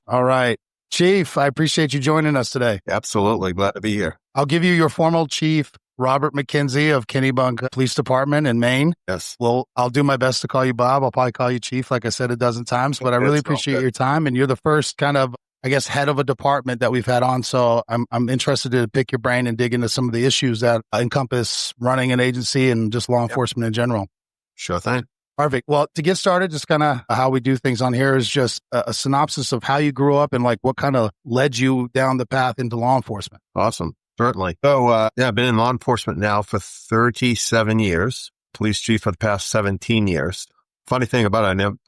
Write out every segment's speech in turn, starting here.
All right. Chief, I appreciate you joining us today. Absolutely. Glad to be here. I'll give you your formal Chief, Robert MacKenzie of Kennebunk Police Department in Maine. Yes. Well, I'll do my best to call you Bob. I'll probably call you Chief, like I said a dozen times, but I really appreciate your time. And you're the first kind of, I guess, head of a department that we've had on. So I'm interested to pick your brain and dig into some of the issues that encompass running an agency and just law enforcement in general. Sure thing. Perfect. Well, to get started, just kind of how we do things on here is just a synopsis of how you grew up and like what kind of led you down the path into law enforcement. Awesome. Certainly. So, I've been in law enforcement now for 37 years, police chief for the past 17 years. Funny thing about it,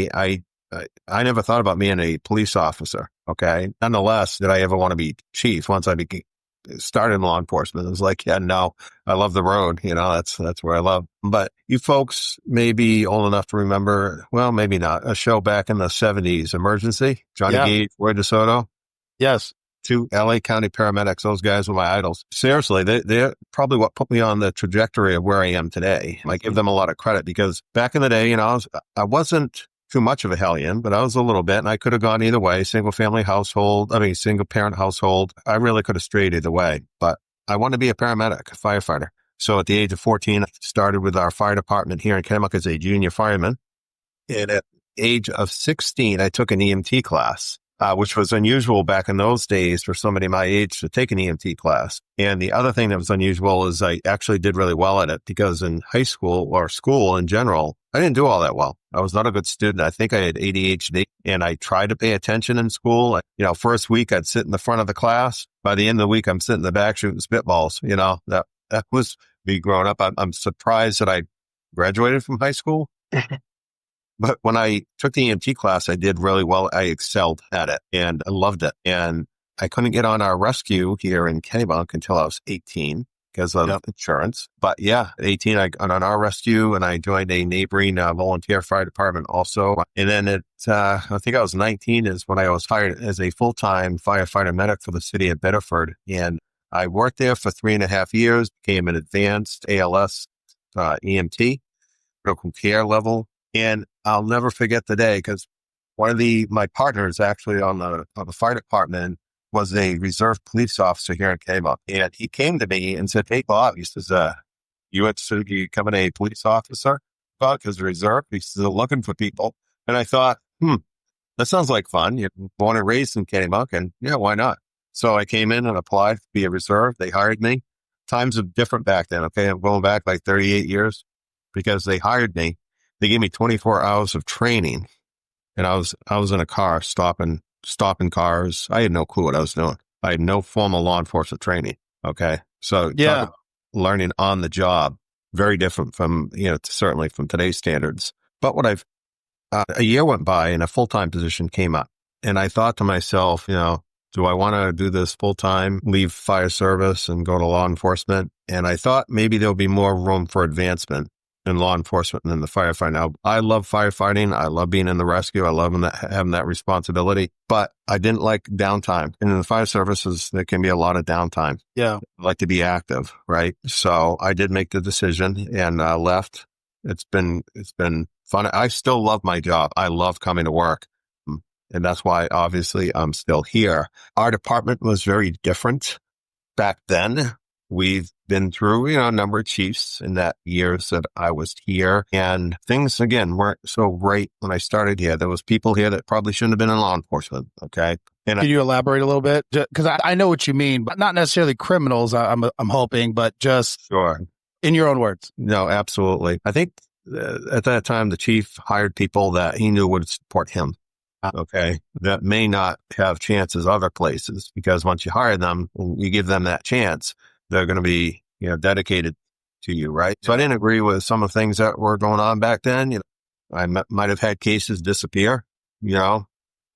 I never thought about being a police officer. Okay. Nonetheless, did I ever want to be chief once I started in law enforcement? It was like, yeah, no, I love the road. That's where I love. But you folks may be old enough to remember, well, maybe not, a show back in the 70s, Emergency, Johnny Gage, Roy DeSoto. Yes. 2 LA County paramedics. Those guys were my idols. Seriously, they're probably what put me on the trajectory of where I am today. I give them a lot of credit because back in the day, I wasn't too much of a hellion, but I was a little bit, and I could have gone either way. Single parent household. I really could have strayed either way, but I want to be a paramedic, a firefighter. So at the age of 14, I started with our fire department here in Kennebunk as a junior fireman. And at the age of 16, I took an EMT class, which was unusual back in those days for somebody my age to take an EMT class. And the other thing that was unusual is I actually did really well at it because in high school or school in general, I didn't do all that well. I was not a good student. I think I had ADHD and I tried to pay attention in school. First week I'd sit in the front of the class. By the end of the week, I'm sitting in the back shooting spitballs. That was me growing up. I'm surprised that I graduated from high school. But when I took the EMT class, I did really well. I excelled at it and I loved it. And I couldn't get on our rescue here in Kennebunk until I was 18 because of insurance. But yeah, at 18, I got on our rescue and I joined a neighboring volunteer fire department also. And then I think I was 19 is when I was hired as a full-time firefighter medic for the city of Bedford. And I worked there for 3.5 years, became an advanced ALS EMT, critical care level. And I'll never forget the day because one of my partners actually on the fire department was a reserve police officer here in Kennebunk. And he came to me and said, "Hey, Bob," he says, you becoming a police officer? Because the reserve, he says, "They're looking for people." And I thought, that sounds like fun. You're born and raised in Kennebunk and yeah, why not? So I came in and applied to be a reserve. They hired me. Times are different back then. Okay. I'm going back like 38 years because they hired me. They gave me 24 hours of training and I was in a car stopping cars. I had no clue what I was doing. I had no formal law enforcement training. Okay. So learning on the job, very different from, certainly from today's standards. But a year went by and a full-time position came up and I thought to myself, do I want to do this full-time, leave fire service and go to law enforcement? And I thought maybe there'll be more room for advancement in law enforcement than the firefighting. Now, I love firefighting. I love being in the rescue. I love having that responsibility, but I didn't like downtime. And in the fire services, there can be a lot of downtime. Yeah. I like to be active, right? So I did make the decision and left. It's been fun. I still love my job. I love coming to work. And that's why obviously I'm still here. Our department was very different back then. We've been through, a number of chiefs in that years that I was here. And things, again, weren't so right when I started here. There was people here that probably shouldn't have been in law enforcement. Okay. And Can you elaborate a little bit? Because I know what you mean, but not necessarily criminals, I'm hoping, but just sure. In your own words. No, absolutely. I think at that time, the chief hired people that he knew would support him. Okay. That may not have chances other places because once you hire them, you give them that chance, they're going to be, dedicated to you. Right. So I didn't agree with some of the things that were going on back then. I might have had cases disappear,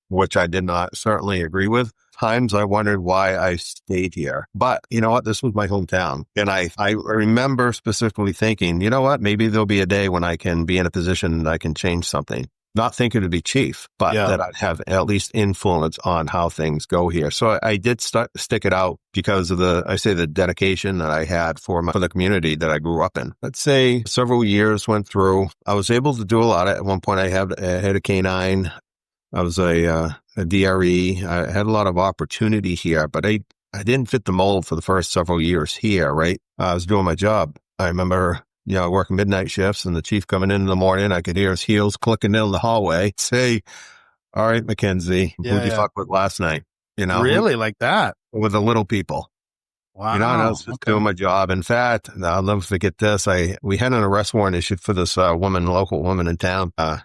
which I did not certainly agree with. Times I wondered why I stayed here. But you know what? This was my hometown. And I remember specifically thinking, you know what? Maybe there'll be a day when I can be in a position that I can change something. not thinking to be chief, but that I'd have at least influence on how things go here. So I did stick it out because of the dedication that I had for the community that I grew up in. Let's say several years went through. I was able to do a lot. At one point, I had a canine. I was a DRE. I had a lot of opportunity here, but I didn't fit the mold for the first several years here, right? I was doing my job. I remember, working midnight shifts and the chief coming in the morning. I could hear his heels clicking down the hallway. Say, all right, MacKenzie, who'd you fuck with last night? Really like that? With the little people. Wow. And I was just doing my job. In fact, I'll never forget this. We had an arrest warrant issued for this local woman in town. I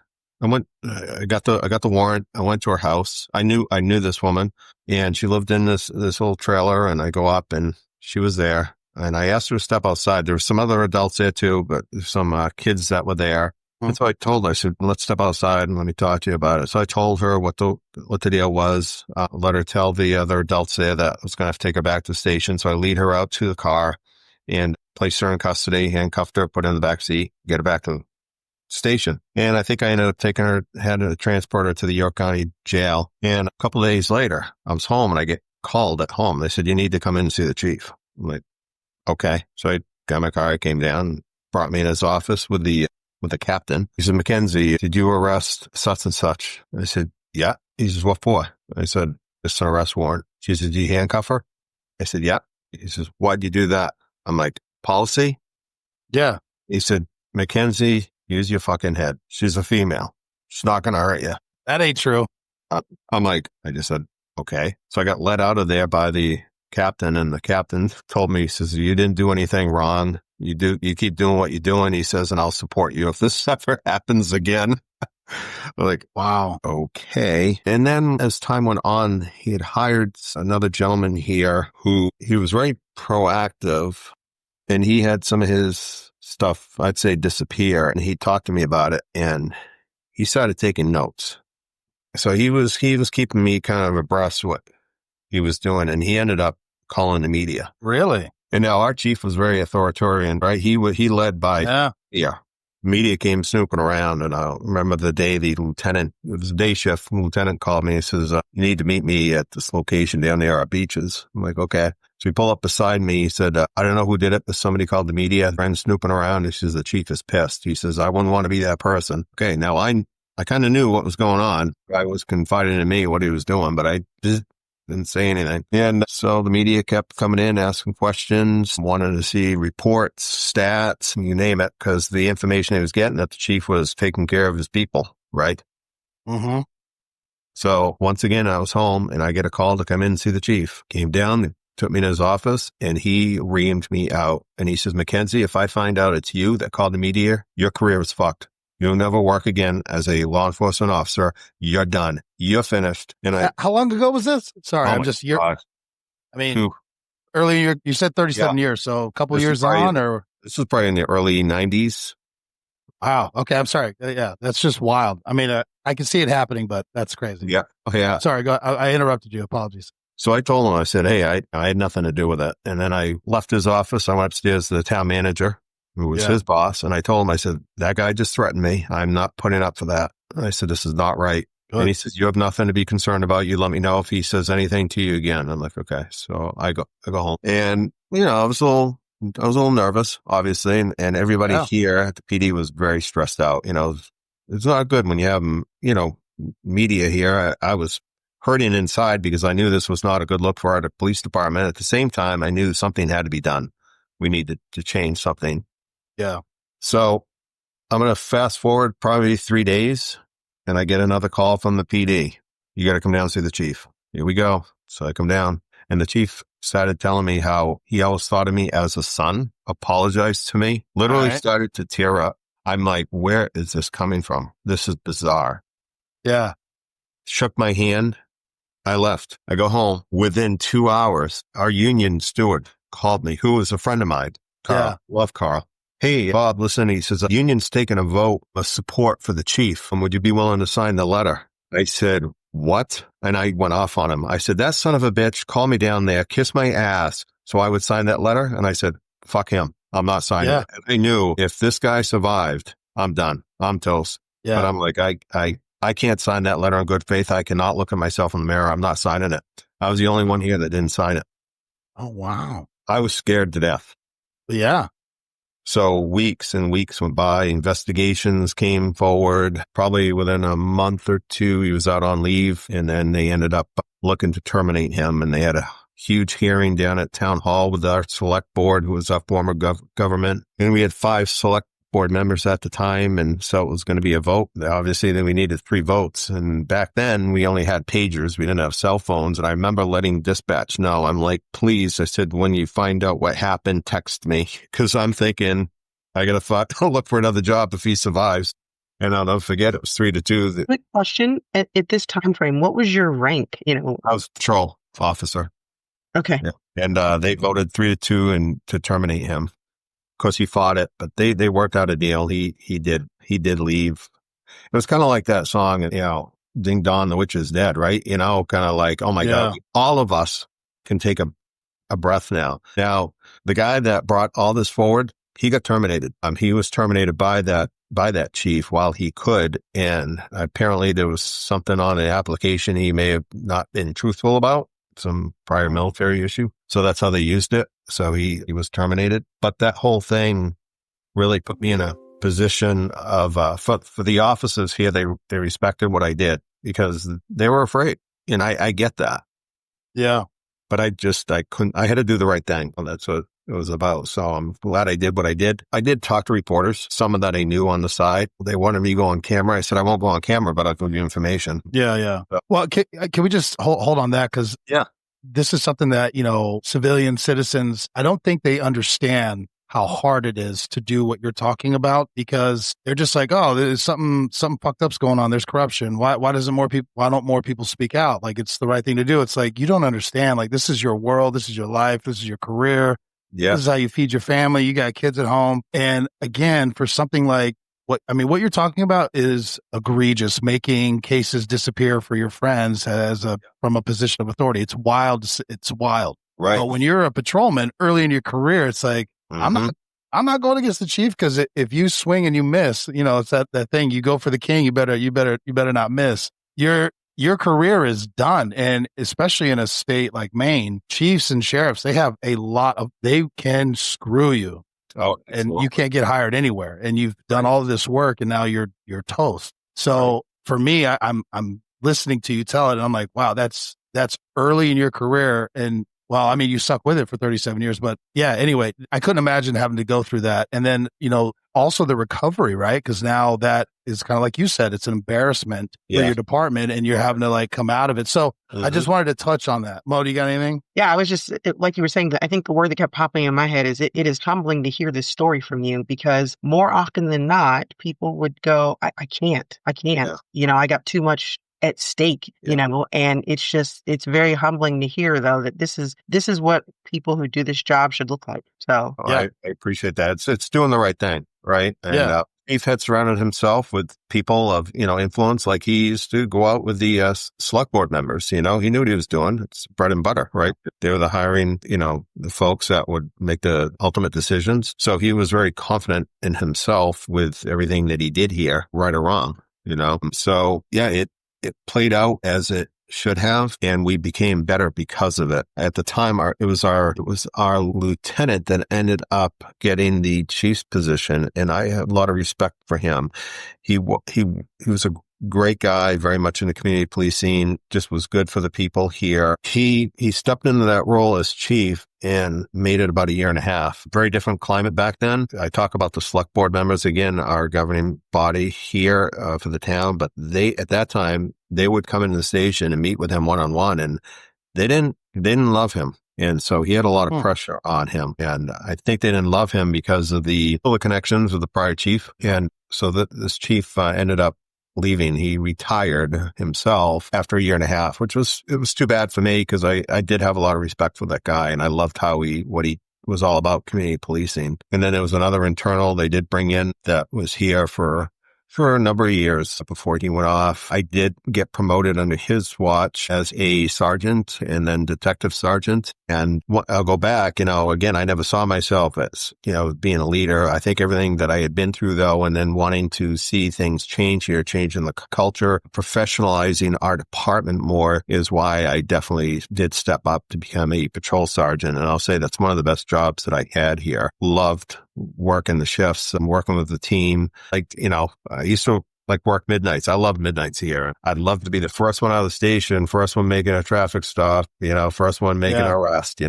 got the warrant. I went to her house. I knew this woman, and she lived in this little trailer, and I go up and she was there. And I asked her to step outside. There were some other adults there too, but some kids that were there. And so I told her, I said, let's step outside and let me talk to you about it. So I told her what the deal was, let her tell the other adults there that I was going to have to take her back to the station. So I lead her out to the car and placed her in custody, handcuffed her, put her in the back seat, get her back to the station. And I think I ended up had to transport her to the York County jail. And a couple of days later, I was home and I get called at home. They said, you need to come in and see the chief. I'm like, okay. So I got my car, I came down, brought me in his office with the captain. He said, MacKenzie, did you arrest such and such? I said, yeah. He says, what for? I said, it's an arrest warrant. She said, did you handcuff her? I said, yeah. He says, why'd you do that? I'm like, policy? Yeah. He said, MacKenzie, use your fucking head. She's a female. She's not going to hurt you. That ain't true. I'm like, I just said, okay. So I got let out of there by the captain, and the captain told me, he says, you didn't do anything wrong. You keep doing what you're doing. He says, and I'll support you if this ever happens again. Like, wow. Okay. And then as time went on, he had hired another gentleman here who he was very proactive, and he had some of his stuff, I'd say, disappear. And he talked to me about it, and he started taking notes. So he was keeping me kind of abreast what he was doing, and he ended up calling the media. Really? And now our chief was very authoritarian, right? He led by, media came snooping around. And I remember the day it was a day shift, lieutenant called me and says, you need to meet me at this location down there at Beaches. I'm like, okay. So he pulled up beside me. He said, I don't know who did it, but somebody called the media, friend snooping around. He says, the chief is pissed. He says, I wouldn't want to be that person. Okay. Now I kind of knew what was going on. I was confiding in me what he was doing, but I didn't say anything. And so the media kept coming in, asking questions, wanted to see reports, stats, you name it, because the information he was getting that the chief was taking care of his people, right? Mm-hmm. So once again, I was home and I get a call to come in and see the chief. Came down, took me to his office, and he reamed me out. And he says, MacKenzie, if I find out it's you that called the media, your career is fucked. You'll never work again as a law enforcement officer. You're done. You're finished. And how long ago was this? Sorry, earlier, you said 37 years, so a couple years on, or? This was probably in the early 90s. Wow. Okay. I'm sorry. Yeah. That's just wild. I mean, I can see it happening, but that's crazy. Yeah. Oh, yeah. Sorry. I interrupted you. Apologies. So I told him, I said, hey, I had nothing to do with it. And then I left his office. I went upstairs to the town manager, who was his boss. And I told him, I said, that guy just threatened me. I'm not putting up for that. And I said, this is not right. Good. And he says, you have nothing to be concerned about. You let me know if he says anything to you again. I'm like, okay. So I go home. And, I was a little nervous, obviously. And everybody here at the PD was very stressed out. It's not good when you have, media here. I was hurting inside because I knew this was not a good look for our police department. At the same time, I knew something had to be done. We needed to change something. Yeah. So I'm going to fast forward probably 3 days, and I get another call from the PD. You got to come down and see the chief. Here we go. So I come down, and the chief started telling me how he always thought of me as a son, apologized to me, literally started to tear up. I'm like, where is this coming from? This is bizarre. Yeah. Shook my hand. I left. I go home. Within 2 hours, our union steward called me, who was a friend of mine. Carl. Love Carl. Hey, Bob, listen, he says, the union's taking a vote of support for the chief. And would you be willing to sign the letter? I said, what? And I went off on him. I said, that son of a bitch called me down there, kissed my ass, so I would sign that letter. And I said, fuck him. I'm not signing it. And I knew if this guy survived, I'm done. I'm toast. But Yeah. I'm like, I can't sign that letter in good faith. I cannot look at myself in the mirror. I'm not signing it. I was the only one here that didn't sign it. Oh, wow. I was scared to death. Yeah. So weeks and weeks went by. Investigations came forward. Probably within a month or two, he was out on leave. And then they ended up looking to terminate him. And they had a huge hearing down at town hall with our select board, who was a former government. And we had 5 select board members at the time. And so it was going to be a vote. Obviously, then we needed 3 votes. And back then we only had pagers. We didn't have cell phones. And I remember letting dispatch know. I'm like, please, I said, when you find out what happened, text me. Cause I'm thinking I got to look for another job if he survives. And I'll never forget, it was 3-2. Quick question. At this time frame, what was your rank? I was patrol officer. Okay. Yeah. And they voted 3-2 and to terminate him. Of course, he fought it, but they worked out a deal. He did leave. It was kind of like that song, Ding Dong, the Witch is Dead, right? Kind of like, oh my God, all of us can take a breath now. Now, the guy that brought all this forward, he got terminated. He was terminated by that chief while he could. And apparently there was something on the application he may have not been truthful about, some prior military issue. So that's how they used it. So he was terminated. But that whole thing really put me in a position of, for the officers here, they respected what I did because they were afraid. And I get that. Yeah. But I had to do the right thing. Well, that's what it was about. So I'm glad I did what I did. I did talk to reporters, some of that I knew on the side. They wanted me to go on camera. I said, I won't go on camera, but I'll give you information. Yeah. Yeah. Well, can we just hold on that? Cause this is something that, civilian citizens, I don't think they understand how hard it is to do what you're talking about because they're just like, oh, there's something fucked up's going on. There's corruption. Why don't more people speak out? Like it's the right thing to do. It's like, you don't understand. Like this is your world. This is your life. This is your career. Yeah. This is how you feed your family. You got kids at home. And again, for something like what you're talking about is egregious, making cases disappear for your friends from a position of authority. It's wild. It's wild. Right. But when you're a patrolman early in your career, it's like, I'm not going against the chief because if you swing and you miss, it's that thing. You go for the king. You better not miss. Your career is done, and especially in a state like Maine, chiefs and sheriffs they can screw you. Oh, and you can't get hired anywhere. And you've done all of this work, and now you're toast. So for me, I'm listening to you tell it, and I'm like, wow, that's early in your career, and. Well, you stuck with it for 37 years, but yeah, anyway, I couldn't imagine having to go through that. And then, also the recovery, right? Because now that is kind of like you said, it's an embarrassment for your department and you're having to come out of it. So I just wanted to touch on that. Mo, do you got anything? Yeah, I was just, like you were saying, I think the word that kept popping in my head is it is humbling to hear this story from you because more often than not, people would go, I can't. Yeah. I got too much at stake, and it's very humbling to hear though that this is what people who do this job should look like. So I appreciate that. It's doing the right thing, right? And Chief had surrounded himself with people of influence. Like he used to go out with the select board members. He knew what he was doing. It's bread and butter, right? They were the hiring, the folks that would make the ultimate decisions. So he was very confident in himself with everything that he did here, right or wrong. So it played out as it should have, and we became better because of it. At the time, it was our lieutenant that ended up getting the chief's position, and I have a lot of respect for him. He was a great guy, very much in the community policing, just was good for the people here. He stepped into that role as chief and made it about a year and a half. Very different climate back then. I talk about the select board members, again, our governing body here for the town, but at that time, they would come into the station and meet with him one-on-one, and they didn't love him. And so he had a lot of pressure on him. And I think they didn't love him because of the connections with the prior chief. And so this chief ended up leaving. He retired himself after a year and a half, it was too bad for me because I did have a lot of respect for that guy and I loved what he was all about, community policing. And then there was another internal they did bring in that was here for for a number of years before he went off. I did get promoted under his watch as a sergeant and then detective sergeant. And I'll go back, again, I never saw myself as, being a leader. I think everything that I had been through, though, and then wanting to see things change here, changing the culture, professionalizing our department more is why I definitely did step up to become a patrol sergeant. And I'll say that's one of the best jobs that I had here. Loved working the shifts and working with the team. I used to work midnights. I love midnights here. I'd love to be the first one out of the station, first one making a traffic stop, first one making an arrest,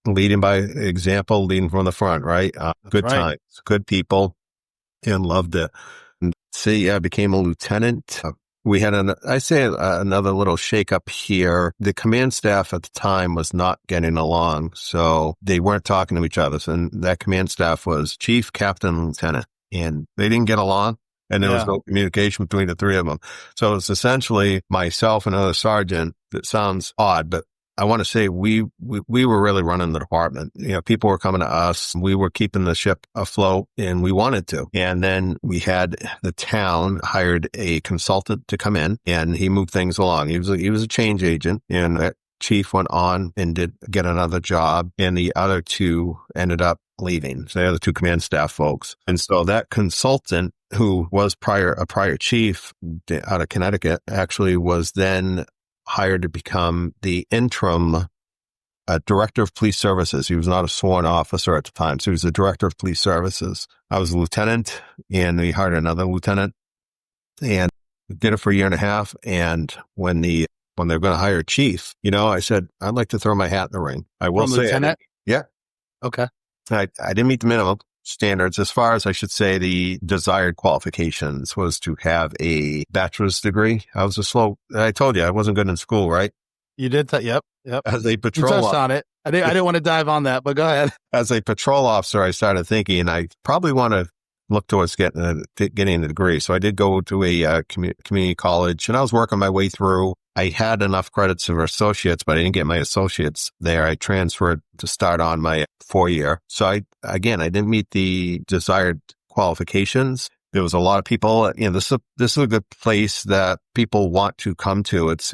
leading by example, leading from the front, right? Good times, good people, and loved it. And I became a lieutenant. We had another little shakeup here. The command staff at the time was not getting along, so they weren't talking to each other. And that command staff was chief, captain, and lieutenant, and they didn't get along. And there was no communication between the three of them. So it's essentially myself and another sergeant. That sounds odd, but I want to say we were really running the department. People were coming to us. We were keeping the ship afloat, and we wanted to. And then we had the town hired a consultant to come in, and he moved things along. He was a change agent, and that chief went on and did get another job, and the other two ended up leaving. So the other two command staff folks. And so that consultant, who was a prior chief out of Connecticut, actually was then hired to become the interim director of police services. He was not a sworn officer at the time, so he was the director of police services. I was a lieutenant, and we hired another lieutenant, and did it for a year and a half. And when they were going to hire a chief, I said, I'd like to throw my hat in the ring. I will say, lieutenant? Yeah. Okay. I didn't meet the minimum standards. As far as I should say, the desired qualifications was to have a bachelor's degree. I told you I wasn't good in school, right? You did that. Yep. As a patrol you touched on it. I didn't want to dive on that, but go ahead. As a patrol officer, I started thinking I probably want to look towards getting a degree. So I did go to a community college, and I was working my way through. I had enough credits for associates, but I didn't get my associates there. I transferred to start on my 4-year. So I didn't meet the desired qualifications. There was a lot of people, this is a good place that people want to come to. It's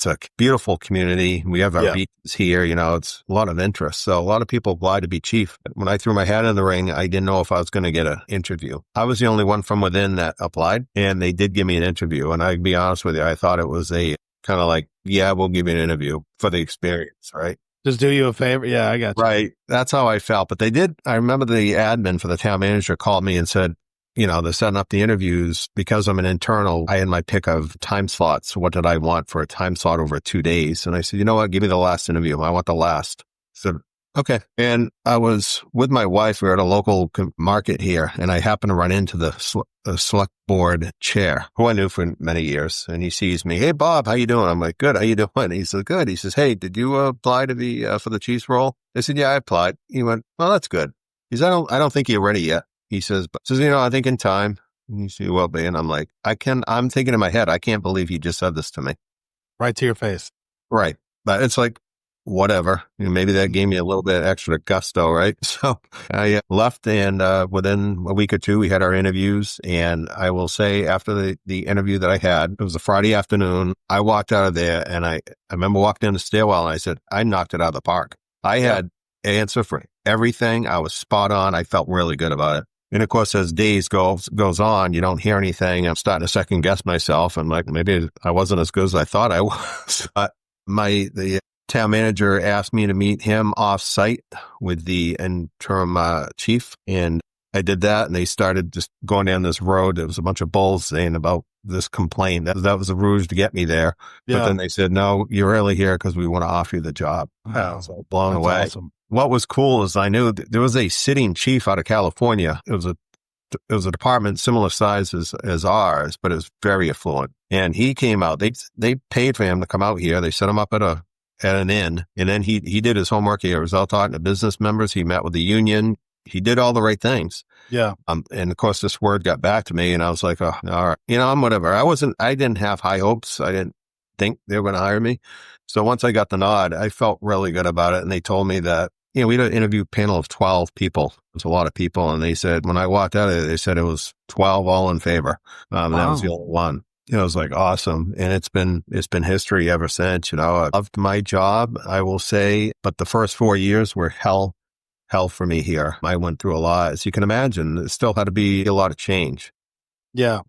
a beautiful community. We have our beaches here, it's a lot of interest. So a lot of people apply to be chief. When I threw my hat in the ring, I didn't know if I was going to get an interview. I was the only one from within that applied, and they did give me an interview. And I'd be honest with you, I thought it was a kind of like, we'll give you an interview for the experience, right? Just do you a favor. Yeah, I got you. Right. That's how I felt. But I remember the admin for the town manager called me and said, they're setting up the interviews because I'm an internal. I had my pick of time slots. What did I want for a time slot over 2 days? And I said, you know what? Give me the last interview. I want the last. So, okay. And I was with my wife. We were at a local market here, and I happened to run into the select board chair, who I knew for many years. And he sees me. Hey, Bob, how you doing? I'm like, good. How you doing? He says, good. He says, hey, did you apply to be for the chief's role? I said, yeah, I applied. He went, well, that's good. He said, I don't think you're ready yet. He says, I think in time. And you see, well, be. And I'm like, I'm thinking in my head, I can't believe he just said this to me. Right to your face. Right. But it's like, whatever. Maybe that gave me a little bit extra gusto, right? So I left, and within a week or two, we had our interviews. And I will say, after the interview that I had, it was a Friday afternoon, I walked out of there, and I remember walking in the stairwell, and I said, I knocked it out of the park. I had an answer for everything. I was spot on. I felt really good about it. And of course, as days goes on, you don't hear anything. I'm starting to second guess myself. I'm like, maybe I wasn't as good as I thought I was. But the town manager asked me to meet him off site with the interim chief. And I did that, and they started just going down this road. There was a bunch of bulls saying about this complaint. That was a ruse to get me there. Yeah. But then they said, no, you're really here because we want to offer you the job. I was blown away. Awesome. What was cool is I knew there was a sitting chief out of California. It was a department similar size as ours, but it was very affluent. And he came out. They paid for him to come out here. They set him up at an inn, and then he did his homework. He was out talking to business members. He met with the union. He did all the right things. Yeah. And of course, this word got back to me, and I was like, oh, all right. I'm whatever. I didn't have high hopes. I didn't think they were going to hire me. So once I got the nod, I felt really good about it. And they told me that, we had an interview panel of 12 people. It was a lot of people. And they said, when I walked out of it, they said it was 12 all in favor. And that was the only one. It was like awesome. And it's been history ever since. I loved my job, I will say, but the first 4 years were hell for me here. I went through a lot. As you can imagine, there still had to be a lot of change. Yeah.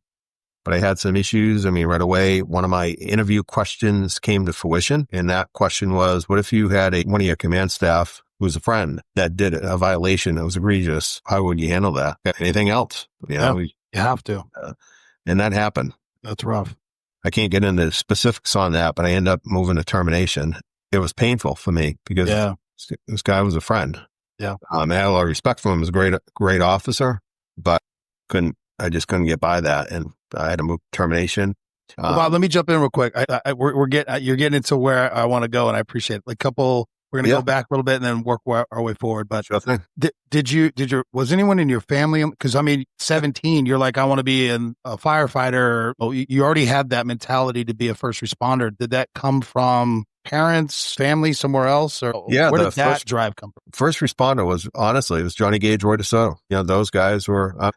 But I had some issues. Right away, one of my interview questions came to fruition. And that question was, what if you had one of your command staff who was a friend that did a violation that was egregious? How would you handle that? Anything else? You have to. And that happened. That's rough. I can't get into specifics on that, but I ended up moving to termination. It was painful for me because this guy was a friend. Yeah. I had a lot of respect for him. He was a great officer, but I just couldn't get by that. And I had to move to termination. Bob, let me jump in real quick. You're getting into where I want to go, and I appreciate it. We're going to go back a little bit and then work our way forward. But sure thing. Was anyone in your family? Because 17, you're like, I want to be a firefighter. You already had that mentality to be a first responder. Did that come from parents, family, somewhere else? Or where did that drive come from? First responder it was Johnny Gage, Roy DeSoto. Those guys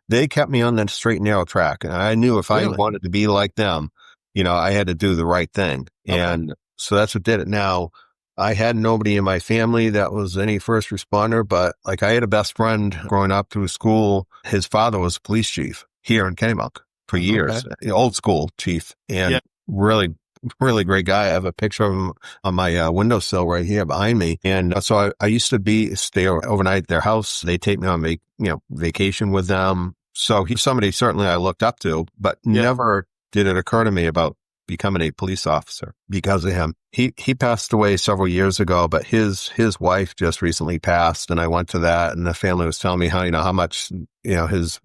they kept me on that straight and narrow track. And I knew if I wanted to be like them, I had to do the right thing. Okay. And so that's what did it. Now, I had nobody in my family that was any first responder, but I had a best friend growing up through school. His father was a police chief here in Kennebunk for years, old school chief, and really, really great guy. I have a picture of him on my windowsill right here behind me. And so I used to stay overnight at their house. They take me on vacation with them. So he's somebody certainly I looked up to, but never did it occur to me about becoming a police officer because of him. He passed away several years ago, but his wife just recently passed, and I went to that, and the family was telling me how much his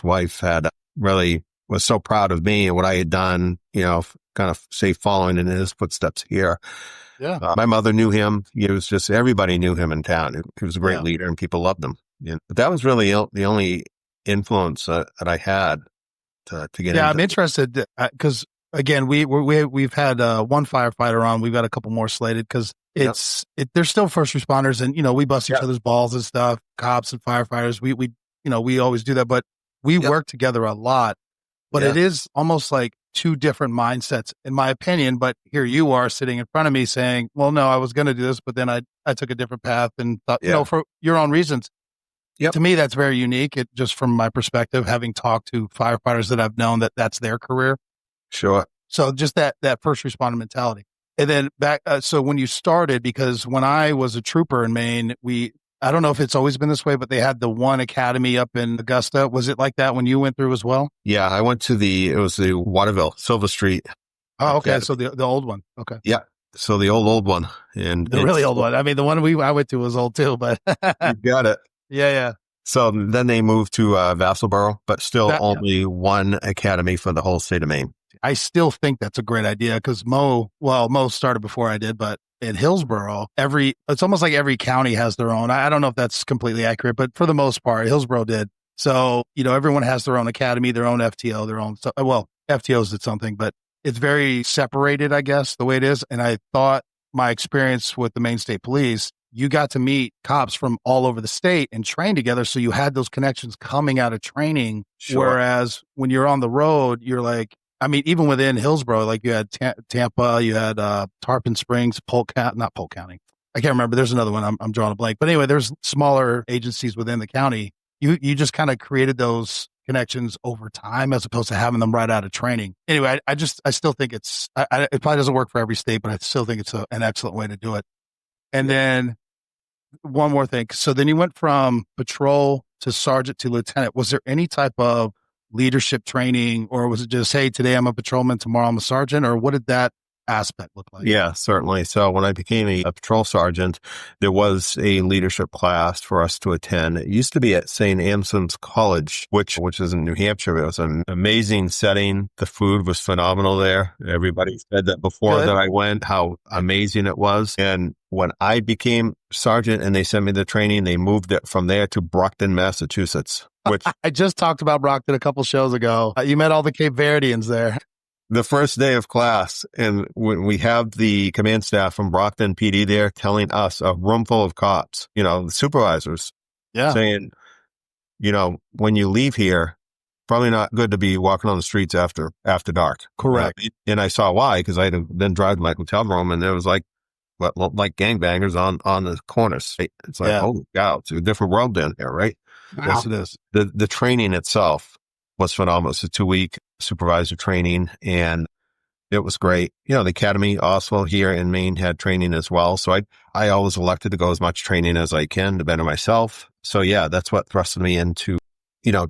wife had really was so proud of me and what I had done, kind of say following in his footsteps here. Yeah, my mother knew him. It was just everybody knew him in town. He was a great leader, and people loved him. But that was really the only influence that I had to get. Yeah, I'm interested because. Again, we've had one firefighter on. We've got a couple more slated because they're still first responders, and we bust each other's balls and stuff. Cops and firefighters, we always do that, but we work together a lot. But it is almost like two different mindsets, in my opinion. But here you are sitting in front of me saying, "Well, no, I was going to do this, but then I took a different path and thought, for your own reasons." To me, that's very unique. Just from my perspective, having talked to firefighters that I've known that's their career. Sure. So just that first responder mentality. And then back, so when you started, because when I was a trooper in Maine, I don't know if it's always been this way, but they had the one academy up in Augusta. Was it like that when you went through as well? Yeah, I went to it was the Waterville, Silver Street. Oh, okay. So the old one. Okay. Yeah. So the old one. And the really old one. The one I went to was old too, but. You got it. Yeah. So then they moved to Vassalboro, but still only one academy for the whole state of Maine. I still think that's a great idea because Mo started before I did, but in Hillsborough, it's almost like every county has their own. I don't know if that's completely accurate, but for the most part, Hillsborough did. So, everyone has their own academy, their own FTO, their own, FTOs did something, but it's very separated, I guess, the way it is. And I thought my experience with the Maine State Police, you got to meet cops from all over the state and train together. So you had those connections coming out of training. Sure. Whereas when you're on the road, you're like, even within Hillsborough, like you had Tampa, you had Tarpon Springs, not Polk County. I can't remember. There's another one. I'm drawing a blank. But anyway, there's smaller agencies within the county. You just kind of created those connections over time as opposed to having them right out of training. Anyway, I still think it probably doesn't work for every state, but I still think it's an excellent way to do it. And then one more thing. So then you went from patrol to sergeant to lieutenant. Was there any type of leadership training, or was it just, hey, today I'm a patrolman, tomorrow I'm a sergeant, or what did that aspect look like? Yeah, certainly. So when I became a patrol sergeant, there was a leadership class for us to attend. It used to be at St. Anselm's College, which is in New Hampshire. It was an amazing setting. The food was phenomenal there. Everybody said that before that I went, how amazing it was. And when I became sergeant and they sent me the training, they moved it from there to Brockton, Massachusetts, which I just talked about Brockton a couple shows ago. You met all the Cape Verdeans there. the first day of class, and when we have the command staff from Brockton PD there telling us, a room full of cops, the supervisors, saying, when you leave here, probably not good to be walking on the streets after dark. Correct. And I saw why, because I had then drive to my hotel room, and there was like gangbangers on the corners. Right? It's like, oh, God, it's a different world down there, right? Wow. Yes, it is. The training itself was phenomenal. It's a 2-week supervisor training, and it was great. The academy also here in Maine had training as well. So I always elected to go as much training as I can to better myself. So yeah, that's what thrusted me into,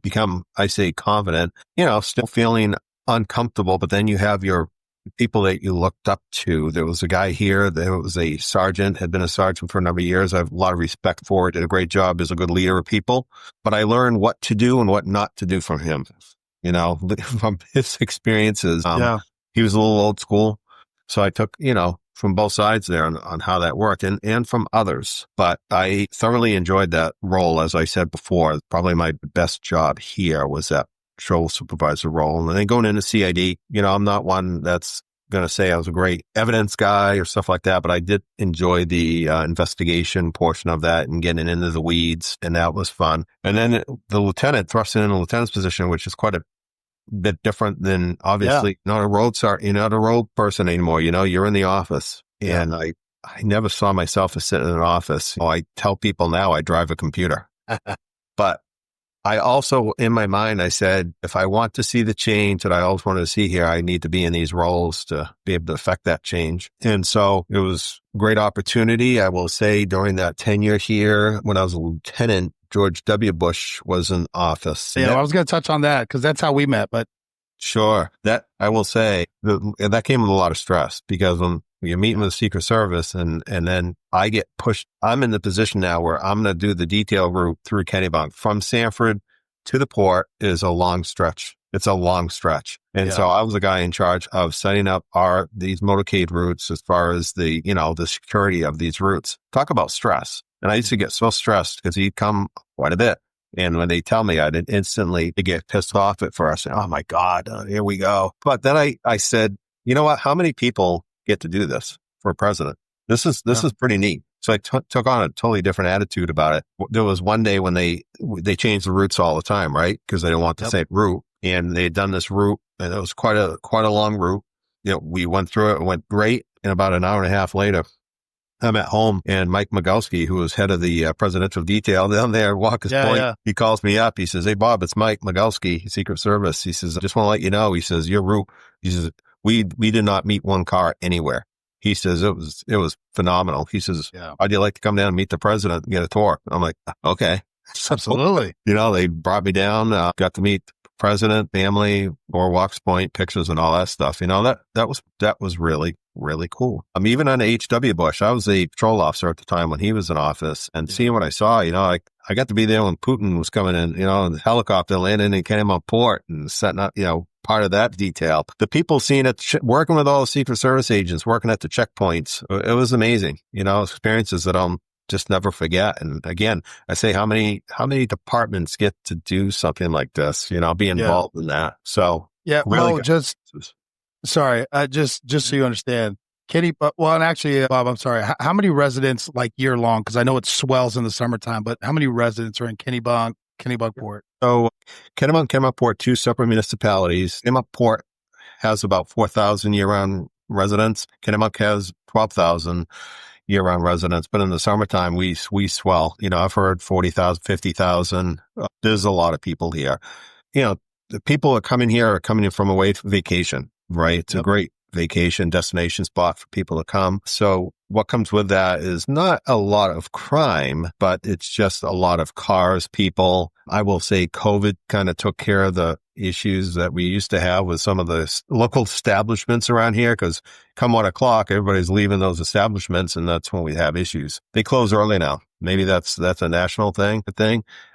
become, I say, confident, still feeling uncomfortable, but then you have your people that you looked up to. There was a guy here that was a sergeant, had been a sergeant for a number of years. I have a lot of respect for it, did a great job as a good leader of people, but I learned what to do and what not to do from him, from his experiences. He was a little old school. So I took, from both sides there on how that worked and from others. But I thoroughly enjoyed that role. As I said before, probably my best job here was that patrol supervisor role. And then going into CID, I'm not one that's going to say I was a great evidence guy or stuff like that, but I did enjoy the investigation portion of that and getting into the weeds. And that was fun. And then the lieutenant thrusting in a lieutenant's position, which is quite a bit different than obviously not a road sergeant. You're not a road person anymore. You're in the office. And I never saw myself as sitting in an office. I tell people now I drive a computer, but I also, in my mind, I said, if I want to see the change that I always wanted to see here, I need to be in these roles to be able to affect that change. And so it was a great opportunity. I will say during that tenure here, when I was a lieutenant, George W. Bush was in office. Yeah, I was going to touch on that because that's how we met. But sure, that I will say that came with a lot of stress because when you're meeting with the Secret Service and then I get pushed, I'm in the position now where I'm going to do the detail route through Kennebunk from Sanford to the port is a long stretch. It's a long stretch. And so I was the guy in charge of setting up these motorcade routes as far as the security of these routes. Talk about stress. And I used to get so stressed because he'd come quite a bit. And when they tell me, I'd instantly get pissed off at first. Oh my God, here we go. But then I said, you know what? How many people get to do this for a president? This is pretty neat. So I took on a totally different attitude about it. There was one day when they changed the routes all the time, right? Because they didn't want the same route. And they had done this route, and it was quite a long route. We went through it. It went great. And about an hour and a half later, I'm at home, and Mike Migalski, who was head of the presidential detail down there, Walker's Point, he calls me up. He says, "Hey, Bob, it's Mike Migalski, Secret Service." He says, "I just want to let you know." He says, "Your route." He says, "We did not meet one car anywhere." He says, "It was phenomenal." He says, "How'd you like to come down and meet the president and get a tour?" I'm like, "Okay." Absolutely. They brought me down, got to meet the president, family, or Walker's Point, pictures and all that stuff. That was really, really cool. Even on H.W. Bush, I was a patrol officer at the time when he was in office, and seeing what I saw, I got to be there when Putin was coming in, in the helicopter landing in Kennebunk Port and setting up, part of that detail. The people seeing it, working with all the Secret Service agents, working at the checkpoints, it was amazing, experiences that I'll just never forget. And again, I say, how many departments get to do something like this, be involved in that. So really just so you understand, Kitty, and actually, Bob, I'm sorry. How many residents year long? Because I know it swells in the summertime, but how many residents are in Kennebunk Port? So Kennebunk Port, 2 separate municipalities. Kennebunk Port has about 4,000 year-round residents. Kennebunk has 12,000 year-round residents, but in the summertime, we swell. I've heard 40,000, 50,000. There's a lot of people here. The people are coming in from away from vacation, right? It's a great vacation destination spot for people to come. So what comes with that is not a lot of crime, but it's just a lot of cars, people. I will say COVID kind of took care of the issues that we used to have with some of the local establishments around here, because come 1 o'clock, everybody's leaving those establishments, and that's when we have issues. They close early now. Maybe that's a national thing.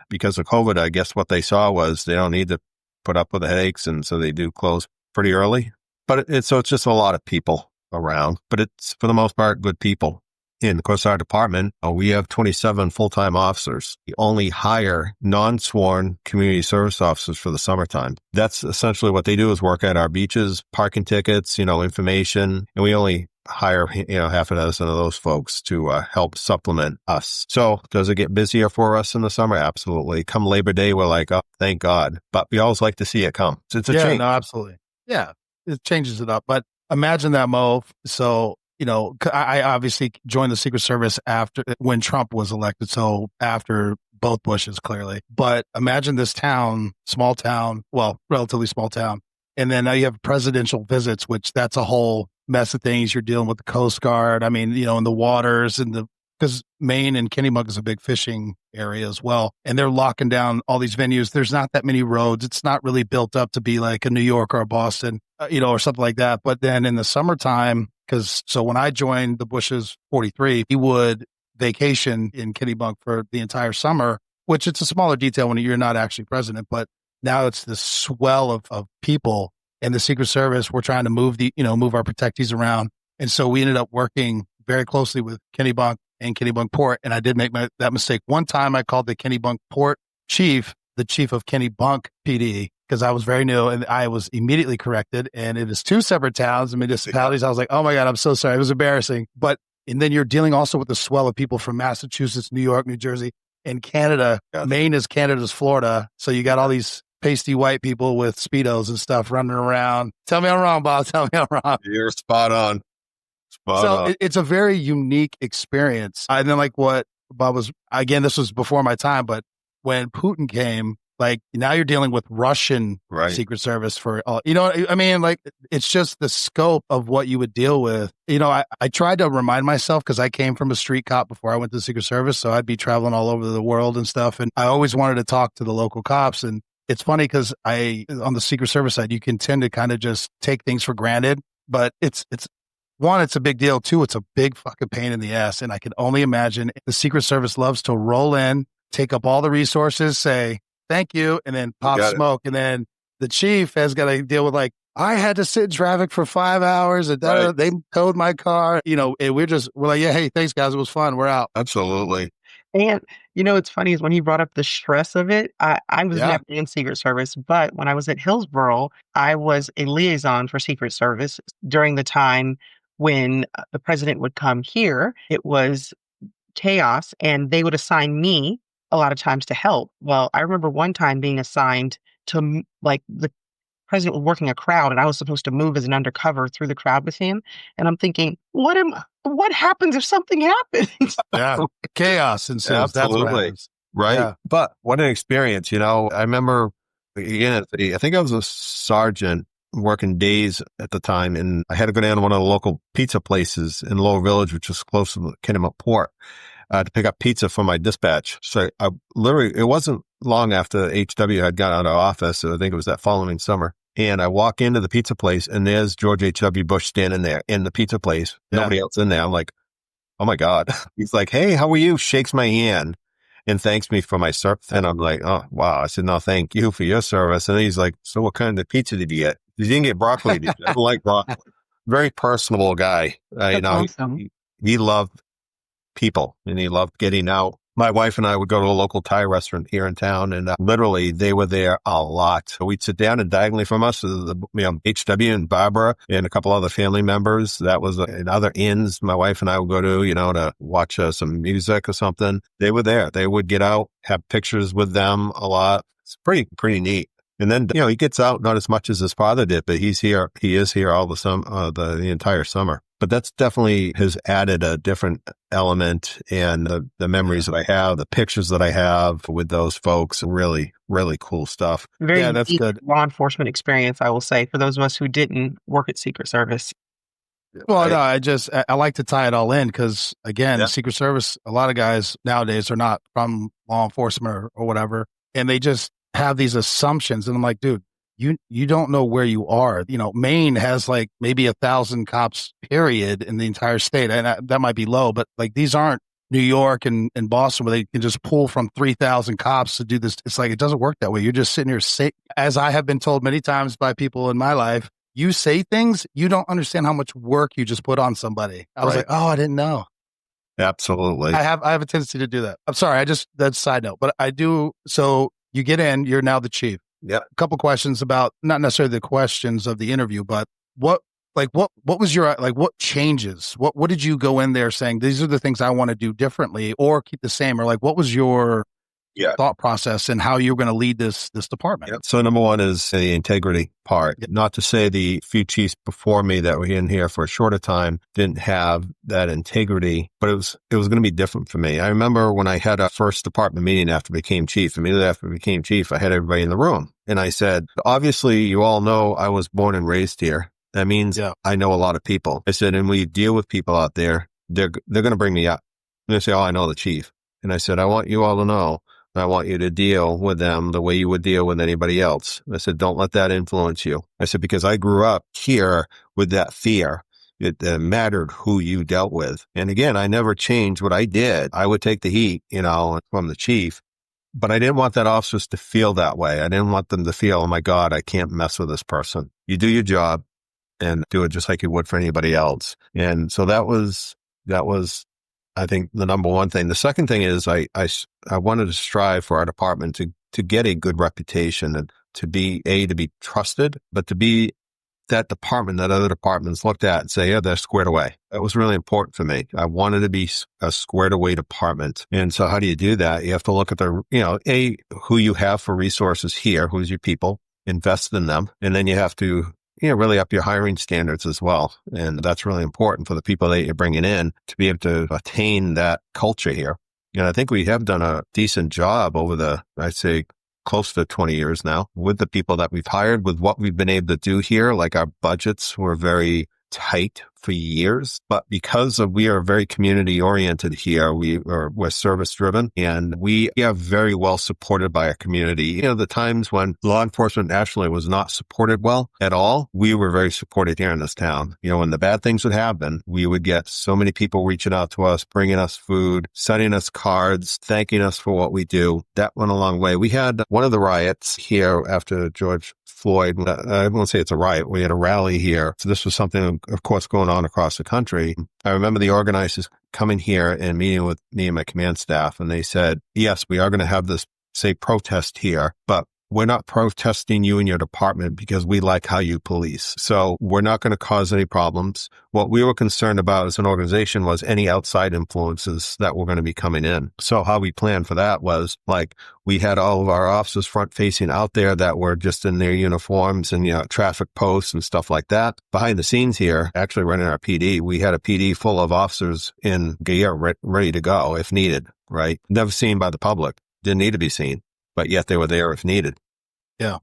Because of COVID, I guess what they saw was they don't need to put up with the headaches, and so they do close pretty early. But it's just a lot of people around, but it's for the most part good people. In, of course, our department, we have 27 full-time officers. We only hire non-sworn community service officers for the summertime. That's essentially what they do, is work at our beaches, parking tickets, information, and we only hire, half a dozen of those folks to help supplement us. So does it get busier for us in the summer? Absolutely. Come Labor Day, we're like, oh, thank God. But we always like to see it come. So it's a change. No, absolutely. Yeah, it changes it up. But imagine that, Mo. So, I obviously joined the Secret Service when Trump was elected. So after both Bushes, clearly. But imagine this town, small town, well, relatively small town. And then now you have presidential visits, which that's a whole mess of things. You're dealing with the Coast Guard. I mean, in the waters because Maine and Kennebunk is a big fishing area as well. And they're locking down all these venues. There's not that many roads. It's not really built up to be like a New York or a Boston, or something like that. But then in the summertime, so when I joined the Bushes 43, he would vacation in Kennebunk for the entire summer, which it's a smaller detail when you're not actually president. But now it's this swell of people. And the Secret Service, we're trying to move our protectees around. And so we ended up working very closely with Kennebunk and Kennebunk Port. And I did make that mistake. One time I called the Kennebunk Port chief, the chief of Kennebunk PD, because I was very new, and I was immediately corrected. And it is two separate towns and municipalities. I was like, oh my God, I'm so sorry. It was embarrassing. And then you're dealing also with the swell of people from Massachusetts, New York, New Jersey, and Canada. Maine is Canada's Florida. So you got all these pasty white people with Speedos and stuff running around. Tell me I'm wrong, Bob. Tell me I'm wrong. You're spot on. It's a very unique experience. And then like what Bob was, again, this was before my time, but when Putin came, like now you're dealing with Russian Secret Service for all, I mean, like it's just the scope of what you would deal with. I tried to remind myself, because I came from a street cop before I went to the Secret Service. So I'd be traveling all over the world and stuff. And I always wanted to talk to the local cops. And it's funny because on the Secret Service side, you can tend to kind of just take things for granted, but it's one, it's a big deal. Two, it's a big fucking pain in the ass. And I can only imagine the Secret Service loves to roll in, take up all the resources, say, thank you, and then pop smoke. And then the chief has got to deal with like, I had to sit in traffic for 5 hours and they towed my car, and we're like, yeah, hey, thanks guys. It was fun. We're out. Absolutely. And, it's funny is when he brought up the stress of it, I was never in Secret Service, but when I was at Hillsborough, I was a liaison for Secret Service during the time when the president would come here. It was chaos, and they would assign me a lot of times to help. Well, I remember one time being assigned to, like, the president was working a crowd, and I was supposed to move as an undercover through the crowd with him. And I'm thinking, what happens if something happens? Yeah, chaos ensues. Absolutely. That's what happens. Right. Yeah. But what an experience, I remember, again, I think I was a sergeant working days at the time, and I had to go down to one of the local pizza places in Lower Village, which was close to the Kennebunk Port, to pick up pizza for my dispatch. So I literally, it wasn't long after HW had got out of office. So I think it was that following summer. And I walk into the pizza place, and there's George H.W. Bush standing there in the pizza place. Yeah. Nobody else in there. I'm like, oh my God. He's like, hey, how are you? Shakes my hand and thanks me for my service. And I'm like, oh, wow. I said, no, thank you for your service. And he's like, so what kind of pizza did you get? You didn't get broccoli, did you? I don't like broccoli. Very personable guy. Awesome. He loved people, and he loved getting out. My wife and I would go to a local Thai restaurant here in town, and literally they were there a lot. We'd sit down, and diagonally from us, HW and Barbara and a couple other family members. That was in other inns my wife and I would go to, to watch some music or something. They were there. They would get out, have pictures with them a lot. It's pretty neat. And then, he gets out not as much as his father did, but he is here all the entire summer. But that's definitely has added a different element, and the memories that I have, the pictures that I have with those folks, really, really cool stuff. Very that's good. Law enforcement experience, I will say, for those of us who didn't work at Secret Service. Well, no, I like to tie it all in because, again, the Secret Service, a lot of guys nowadays are not from law enforcement or whatever, and they just have these assumptions. And I'm like, dude, you don't know where you are. Maine has like maybe 1,000 cops, period, in the entire state. And that might be low, but like these aren't New York and Boston where they can just pull from 3,000 cops to do this. It's like, it doesn't work that way. You're just sitting here, as I have been told many times by people in my life, you say things, you don't understand how much work you just put on somebody. I was like, oh, I didn't know. Absolutely. I have a tendency to do that. I'm sorry. That's a side note, but I do. So you get in, you're now the chief. Yeah. A couple questions about not necessarily the questions of the interview, but what was your, what changes? What did you go in there saying, these are the things I want to do differently or keep the same? Or what was your thought process and how you're going to lead this department? Yep. So number one is the integrity part. Yep. Not to say the few chiefs before me that were in here for a shorter time didn't have that integrity, but it was going to be different for me. I remember when I had a first department meeting immediately after I became chief, I had everybody in the room and I said, obviously you all know I was born and raised here. That means I know a lot of people. I said, and when you deal with people out there, they're going to bring me up. And they say, oh, I know the chief. And I said, I want you all to know, I want you to deal with them the way you would deal with anybody else. I said, don't let that influence you. I said, because I grew up here with that fear. It mattered who you dealt with. And again, I never changed what I did. I would take the heat, from the chief, but I didn't want that officers to feel that way. I didn't want them to feel, oh my God, I can't mess with this person. You do your job and do it just like you would for anybody else. And so that was, I think, the number one thing. The second thing is I wanted to strive for our department to get a good reputation and to be trusted, but to be that department that other departments looked at and say, yeah, they're squared away. That was really important for me. I wanted to be a squared away department. And so how do you do that? You have to look at who you have for resources here, who's your people, invest in them. And then you have to really up your hiring standards as well. And that's really important for the people that you're bringing in to be able to attain that culture here. And I think we have done a decent job over I'd say, close to 20 years now with the people that we've hired, with what we've been able to do here. Like our budgets were very tight for years, but because we are very community oriented here, we're service driven and we are very well supported by our community. The times when law enforcement nationally was not supported well at all, we were very supported here in this town. When the bad things would happen, we would get so many people reaching out to us, bringing us food, sending us cards, thanking us for what we do. That went a long way. We had one of the riots here after George Floyd. I won't say it's a riot. We had a rally here. So this was something, of course, going on across the country. I remember the organizers coming here and meeting with me and my command staff, and they said, yes, we are going to have this, say, protest here, but we're not protesting you and your department because we like how you police. So we're not going to cause any problems. What we were concerned about as an organization was any outside influences that were going to be coming in. So how we planned for that was we had all of our officers front facing out there that were just in their uniforms and, traffic posts and stuff like that. Behind the scenes here, actually running our PD, we had a PD full of officers in gear ready to go if needed, right? Never seen by the public. Didn't need to be seen, but yet they were there if needed. Yeah.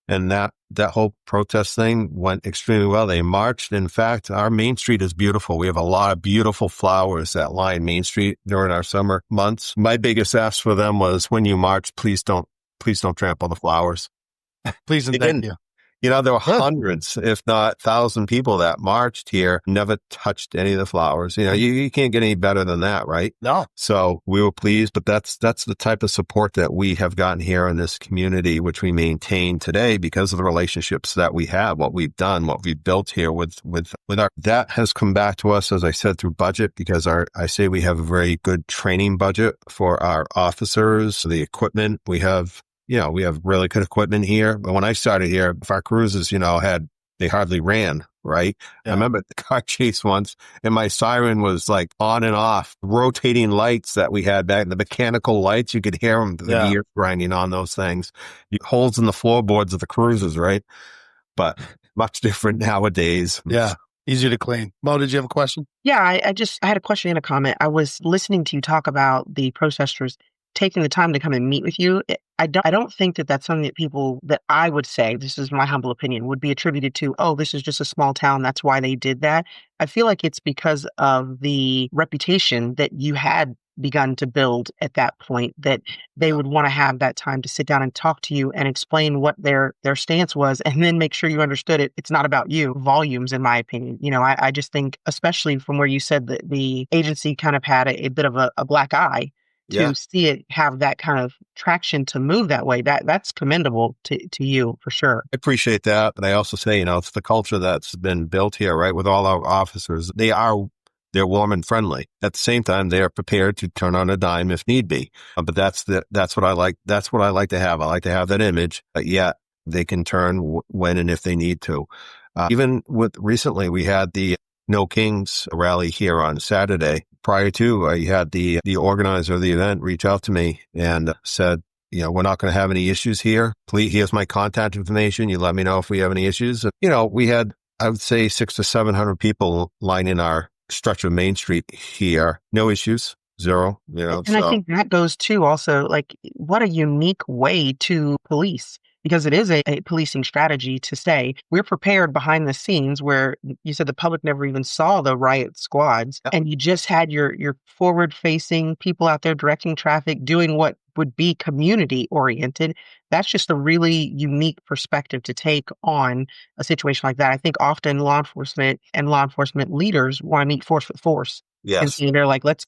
And that whole protest thing went extremely well. They marched. In fact, our Main Street is beautiful. We have a lot of beautiful flowers that line Main Street during our summer months. My biggest ask for them was, when you march, please don't trample the flowers. Please and thank you. There were hundreds, if not 1,000 people that marched here, never touched any of the flowers. You can't get any better than that, right? No. So we were pleased, but that's the type of support that we have gotten here in this community, which we maintain today because of the relationships that we have, what we've done, what we've built here with our, that has come back to us, as I said, through budget, because I say we have a very good training budget for our officers, the equipment we have. We have really good equipment here. But when I started here, if our cruisers, they hardly ran, right? Yeah. I remember the car chase once and my siren was on and off, rotating lights that we had back, the mechanical lights, you could hear them, the gear grinding on those things, holes in the floorboards of the cruisers, right? But much different nowadays. Yeah. Easier to clean. Mo, did you have a question? Yeah, I had a question and a comment. I was listening to you talk about the protesters taking the time to come and meet with you. I don't think that that's something that I would say, this is my humble opinion, would be attributed to, oh, this is just a small town, that's why they did that. I feel like it's because of the reputation that you had begun to build at that point, that they would want to have that time to sit down and talk to you and explain what their stance was, and then make sure you understood it. It's not about you. Volumes, in my opinion. I just think, especially from where you said that the agency kind of had a bit of a black eye, to see it have that kind of traction to move that way, that's commendable to you for sure. I appreciate that. But I also say, it's the culture that's been built here, right? With all our officers, they are They're warm and friendly. At the same time, they're prepared to turn on a dime if need be. But that's what I like. That's what I like to have. I like to have that image, but yet they can turn when and if they need to. Even with recently, we had the No Kings rally here on Saturday. Prior to, I had the organizer of the event reach out to me and said, we're not going to have any issues here. Please, here's my contact information. You let me know if we have any issues. We had, I would say, 600 to 700 people lining our stretch of Main Street here. No issues. Zero. And I think that goes to also, like, what a unique way to police. Because it is a policing strategy to say, we're prepared behind the scenes, where you said the public never even saw the riot squads. Yep. And you just had your forward-facing people out there directing traffic, doing what would be community-oriented. That's just a really unique perspective to take on a situation like that. I think often law enforcement and law enforcement leaders want to meet force with force. Yes. And they're like, let's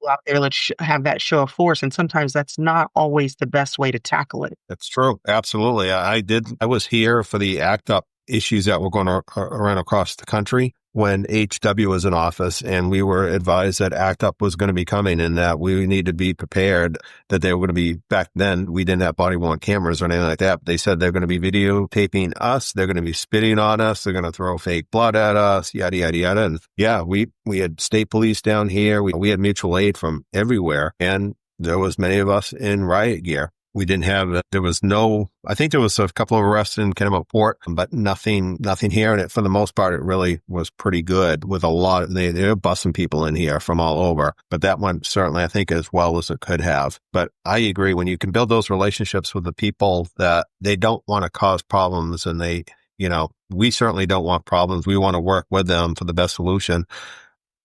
out there, let's have that show of force. And sometimes that's not always the best way to tackle it. That's true. Absolutely. I was here for the ACT UP issues that were going around across the country when HW was in office, and we were advised that ACT UP was going to be coming and that we need to be prepared, that they were going to be, back then, we didn't have body-worn cameras or anything like that, but they said they're going to be videotaping us, they're going to be spitting on us, they're going to throw fake blood at us, yada, yada, yada. And yeah, we had state police down here, we had mutual aid from everywhere, and there was many of us in riot gear. We didn't have, I think there was a couple of arrests in Kennebunk Port, but nothing here. And for the most part, it really was pretty good with a lot of, they're busting people in here from all over. But that one certainly, I think, as well as it could have. But I agree, when you can build those relationships with the people that they don't want to cause problems, and we certainly don't want problems. We want to work with them for the best solution.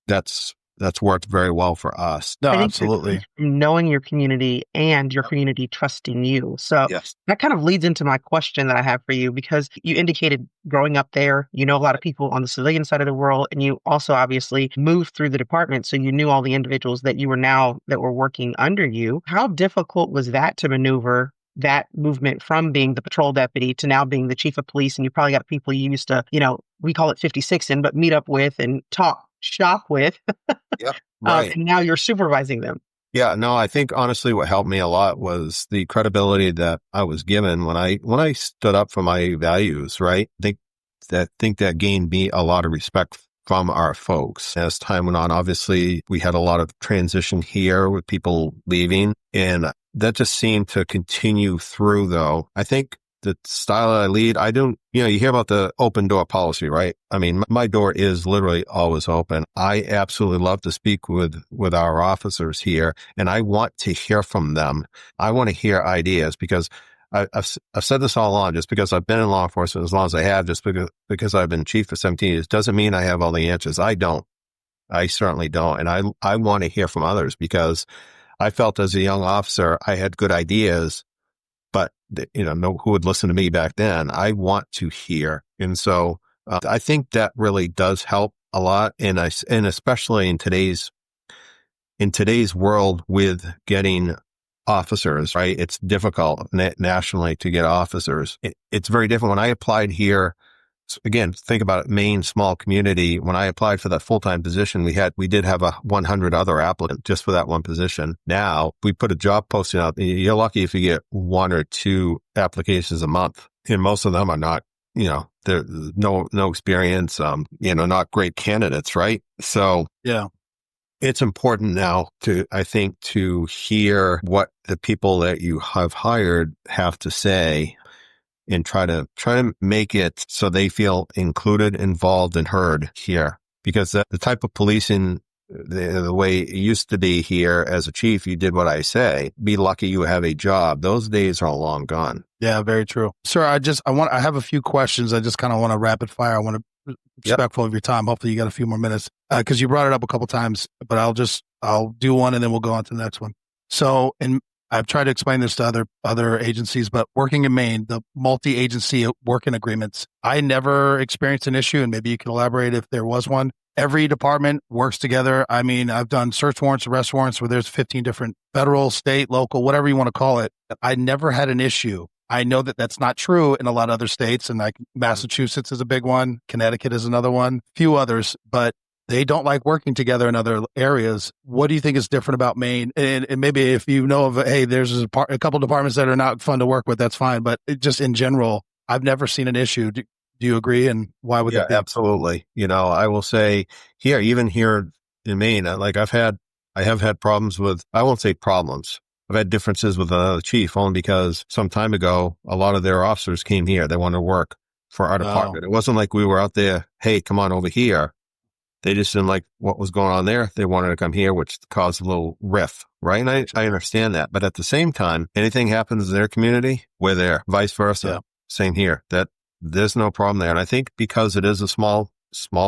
That's worked very well for us. No, absolutely. Knowing your community and your community trusting you. So yes. That kind of leads into my question that I have for you, because you indicated growing up there, a lot of people on the civilian side of the world, and you also obviously moved through the department. So you knew all the individuals that were working under you. How difficult was that to maneuver that movement from being the patrol deputy to now being the chief of police? And you probably got people you used to, we call it 56 in, but meet up with and shop with. Yep, right. And now you're supervising them. Yeah, no, I think honestly what helped me a lot was the credibility that I was given when I stood up for my values, right? I think that gained me a lot of respect from our folks. As time went on, obviously we had a lot of transition here with people leaving, and that just seemed to continue through, though. I think the style that I lead, you hear about the open door policy, right? I mean, my door is literally always open. I absolutely love to speak with our officers here, and I want to hear from them. I want to hear ideas, because I've said this all along. Just because I've been in law enforcement as long as I have, just because I've been chief for 17 years, doesn't mean I have all the answers. I don't. I certainly don't. And I want to hear from others, because I felt as a young officer, I had good ideas, but who would listen to me back then? I want to hear. And so I think that really does help a lot. And especially in today's world with getting officers, right? It's difficult nationally to get officers. It's very different. When I applied here, again, think about it, Maine, small community. When I applied for that full-time position, we did have 100 other applicants just for that one position. Now we put a job posting out. You're lucky if you get 1 or 2 applications a month, and most of them are not, they're no experience, not great candidates, right? So yeah, it's important now I think to hear what the people that you have hired have to say, and try to make it so they feel included, involved, and heard here. Because the type of policing, the way it used to be here as a chief, you did what I say. Be lucky you have a job. Those days are long gone. Yeah, very true. Sir, I have a few questions. I just kind of want to rapid fire. I want to be respectful of your time. Hopefully you got a few more minutes, because you brought it up a couple times, but I'll do one and then we'll go on to the next one. So, I've tried to explain this to other agencies, but working in Maine, the multi-agency working agreements, I never experienced an issue, and maybe you can elaborate if there was one. Every department works together. I mean, I've done search warrants, arrest warrants where there's 15 different federal, state, local, whatever you want to call it. I never had an issue. I know that that's not true in a lot of other states, and like Massachusetts is a big one. Connecticut is another one, few others, but they don't like working together in other areas. What do you think is different about Maine? And maybe if you know of, hey, there's a couple departments that are not fun to work with, that's fine. But just in general, I've never seen an issue. Do you agree? And why would that be? Absolutely. I will say even here in Maine, I have had problems with, I won't say problems. I've had differences with another chief only because some time ago, a lot of their officers came here. They wanted to work for our department. It wasn't like we were out there, hey, come on over here. They just didn't like what was going on there. They wanted to come here, which caused a little rift, right? And I understand that. But at the same time, anything happens in their community, we're there. Vice versa. Yeah. Same here. That there's no problem there. And I think because it is a small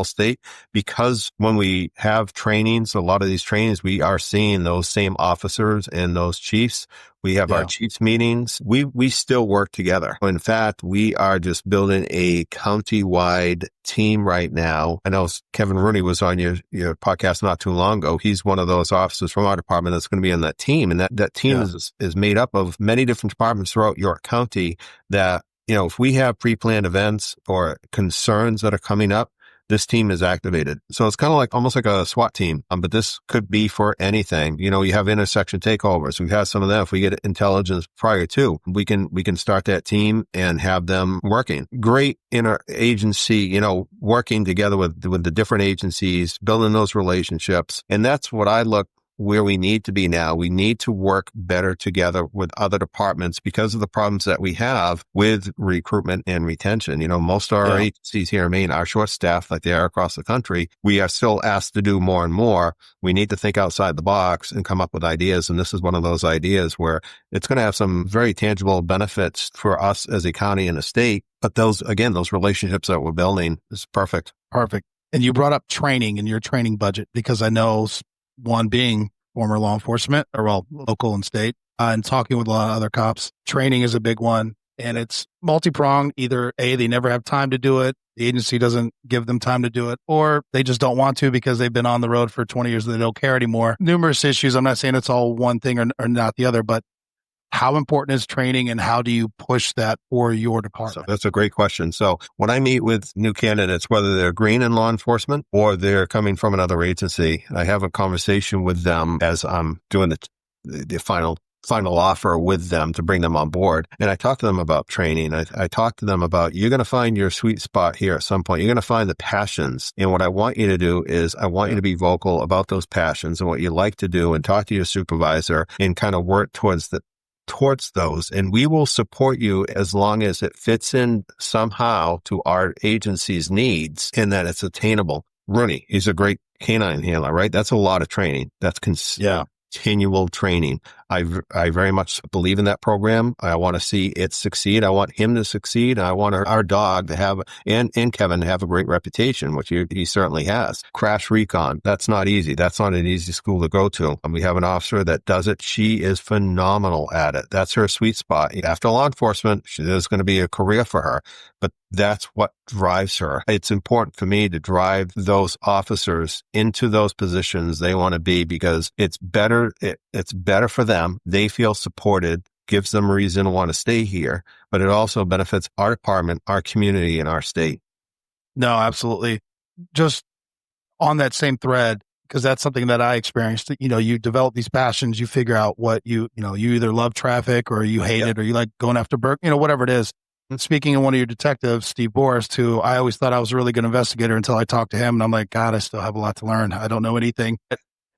state, because when we have trainings, a lot of these trainings, we are seeing those same officers and those chiefs. We have our chiefs meetings. We still work together. In fact, we are just building a county-wide team right now. I know Kevin Rooney was on your podcast not too long ago. He's one of those officers from our department that's going to be on that team. And that team is made up of many different departments throughout York County that, if we have pre-planned events or concerns that are coming up, this team is activated. So it's kind of like almost like a SWAT team, but this could be for anything. You have intersection takeovers. We've had some of that. If we get intelligence prior to, we can start that team and have them working. Great interagency, working together with the different agencies, building those relationships. And that's what I look where we need to be now. We need to work better together with other departments because of the problems that we have with recruitment and retention. Most of our agencies here in Maine are short staffed like they are across the country. We are still asked to do more and more. We need to think outside the box and come up with ideas. And this is one of those ideas where it's going to have some very tangible benefits for us as a county and a state. But those relationships that we're building is perfect. Perfect. And you brought up training and your training budget because I know one being former law enforcement or local and state and talking with a lot of other cops, training is a big one and it's multi-pronged. Either they never have time to do it. The agency doesn't give them time to do it, or they just don't want to because they've been on the road for 20 years and they don't care anymore. Numerous issues. I'm not saying it's all one thing or not the other, but how important is training and how do you push that for your department? So that's a great question. So when I meet with new candidates, whether they're green in law enforcement or they're coming from another agency, I have a conversation with them as I'm doing the final offer with them to bring them on board. And I talk to them about training. I talk to them about, you're going to find your sweet spot here at some point. You're going to find the passions. And what I want you to do is I want you to be vocal about those passions and what you like to do and talk to your supervisor and kind of work towards those, and we will support you as long as it fits in somehow to our agency's needs and that it's attainable. Rooney, he's a great canine handler, right? That's a lot of training. That's continual training. I very much believe in that program. I want to see it succeed. I want him to succeed. I want our dog to have, and Kevin to have a great reputation, which he certainly has. Crash recon. That's not easy. That's not an easy school to go to. And we have an officer that does it. She is phenomenal at it. That's her sweet spot. After law enforcement, there's going to be a career for her, but that's what drives her. It's important for me to drive those officers into those positions they want to be because it's better. It's better for them. They feel supported, gives them a reason to want to stay here, but it also benefits our department, our community, and our state. No, absolutely. Just on that same thread, because that's something that I experienced. You develop these passions, you figure out what you either love traffic or you hate it or you like going after Burke, whatever it is. And speaking of one of your detectives, Steve Borst, who I always thought I was a really good investigator until I talked to him. And I'm like, God, I still have a lot to learn. I don't know anything.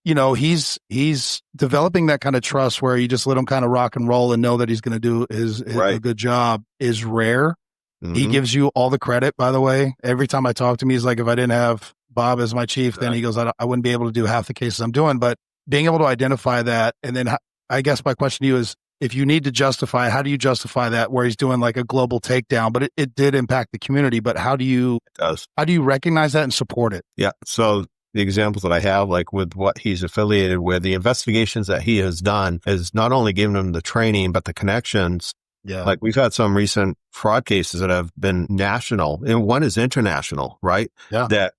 He's developing that kind of trust where you just let him kind of rock and roll and know that he's going to do a good job is rare. Mm-hmm. He gives you all the credit, by the way. Every time I talk to him, he's like, if I didn't have Bob as my chief, then he goes, I wouldn't be able to do half the cases I'm doing. But being able to identify that. And then I guess my question to you is, if you need to justify, how do you justify that where he's doing like a global takedown, but it did impact the community, but how do you recognize that and support it? Yeah. So the examples that I have, like with what he's affiliated with, the investigations that he has done is not only giving him the training, but the connections. Yeah. Like we've had some recent fraud cases that have been national and one is international, right? Yeah. That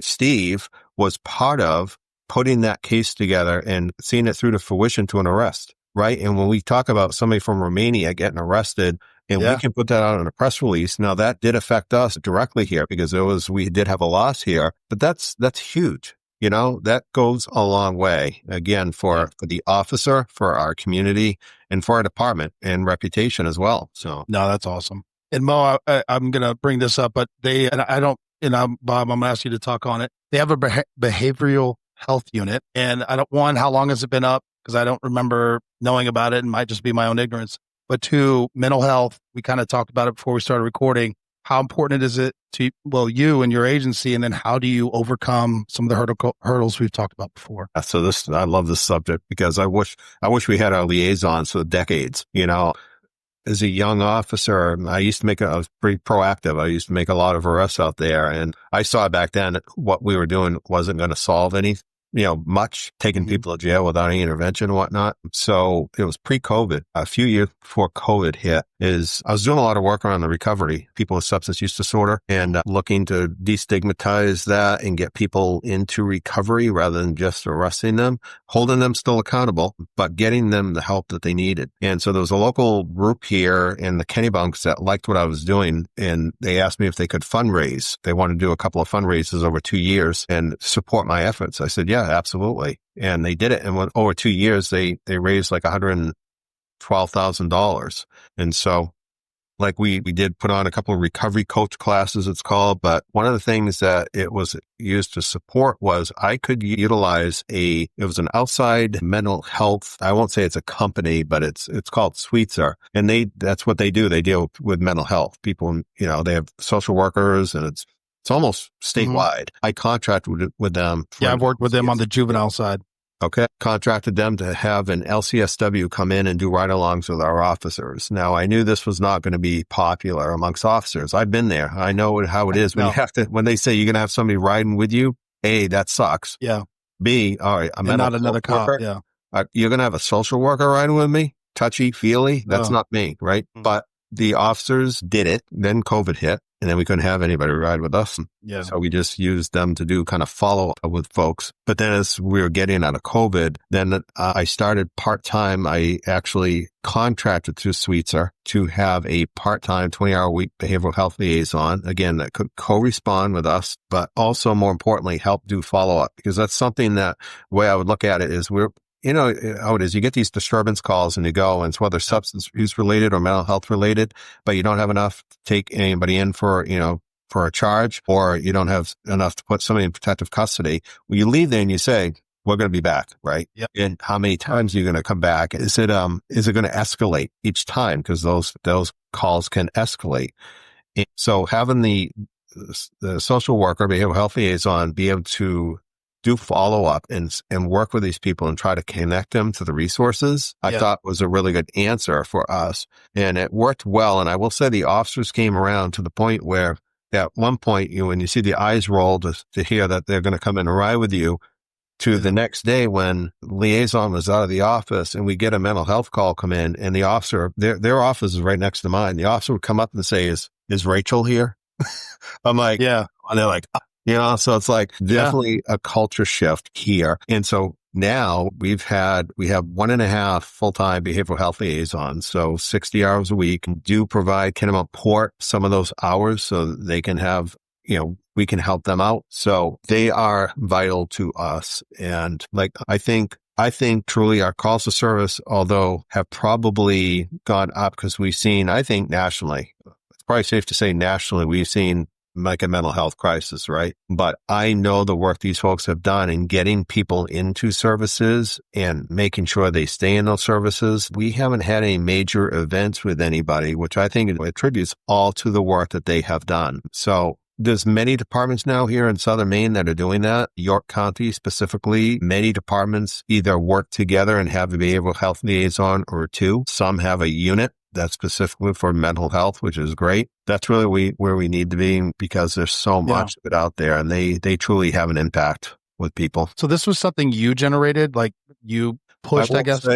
Steve was part of putting that case together and seeing it through to fruition to an arrest, right? And when we talk about somebody from Romania getting arrested And we can put that out in a press release. Now that did affect us directly here because we did have a loss here, but that's huge. That goes a long way again for the officer, for our community, and for our department and reputation as well. So no, that's awesome. And Mo, I'm going to bring this up, but and I don't, Bob, I'm going to ask you to talk on it. They have a behavioral health unit, and how long has it been up? Because I don't remember knowing about it, and might just be my own ignorance. But two, mental health. We kind of talked about it before we started recording. How important is it to, you and your agency, and then how do you overcome some of the hurdles we've talked about before? So I love this subject because I wish we had our liaisons for decades. As a young officer, I was pretty proactive. I used to make a lot of arrests out there, and I saw back then what we were doing wasn't going to solve any much, taking people to jail without any intervention and whatnot. So it was pre-COVID. A few years before COVID hit, I was doing a lot of work around the recovery, people with substance use disorder, and looking to destigmatize that and get people into recovery rather than just arresting them, holding them still accountable, but getting them the help that they needed. And so there was a local group here in the Kennebunks that liked what I was doing, and they asked me if they could fundraise. They wanted to do a couple of fundraisers over 2 years and support my efforts. I said, yeah, absolutely. And they did it. And over 2 years, they raised like $112,000. And so we did put on a couple of recovery coach classes, it's called. But one of the things that it was used to support was I could utilize it was an outside mental health. I won't say it's a company, but it's called Sweetser. And that's what they do. They deal with mental health. People, they have social workers, and it's almost statewide. I contracted with them. I've worked with them on the juvenile side. Okay. Contracted them to have an LCSW come in and do ride-alongs with our officers. Now, I knew this was not going to be popular amongst officers. I've been there. I know how it is when they say you're going to have somebody riding with you. A, that sucks. Yeah. B, all right, I'm not another cop. Yeah. You're going to have a social worker riding with me? Touchy feely? That's not me, right? But the officers did it. Then COVID hit, and then we couldn't have anybody ride with us. Yeah. So we just used them to do kind of follow up with folks. But then as we were getting out of COVID, then I started part-time. I actually contracted through Sweetser to have a part-time 20-hour-a-week behavioral health liaison, again, that could co-respond with us, but also more importantly, help do follow-up, because that's something that the way I would look at it is how it is. You get these disturbance calls and you go, and it's whether substance use related or mental health related, but you don't have enough to take anybody in for a charge, or you don't have enough to put somebody in protective custody. Well, you leave there and you say, we're going to be back, right? Yep. And how many times are you going to come back? Is it going to escalate each time? Because those calls can escalate. And so having the social worker, behavioral health liaison, be able to do follow up and work with these people and try to connect them to the resources, I thought was a really good answer for us. And it worked well. And I will say the officers came around to the point where at one point, when you see the eyes roll to hear that they're going to come in and ride with you, to the next day when liaison was out of the office and we get a mental health call come in, and the officer, their office is right next to mine. The officer would come up and say, is Rachel here? I'm like, yeah. And they're like, so it's like definitely a culture shift here. And so now we have 1.5 full-time behavioral health liaisons. So 60 hours a week, do provide Kennebunk Port some of those hours so that they can have, we can help them out. So they are vital to us. And I think truly our calls to service, although have probably gone up because we've seen, I think nationally, it's probably safe to say nationally, we've seen like a mental health crisis, right? But I know the work these folks have done in getting people into services and making sure they stay in those services. We haven't had any major events with anybody, which I think attributes all to the work that they have done. So there's many departments now here in Southern Maine that are doing that. York County specifically, many departments either work together and have a behavioral health liaison or two. Some have a unit that's specifically for mental health, which is great. That's really where we need to be, because there's so much of it out there, and they truly have an impact with people. So this was something you generated, like you pushed, I guess?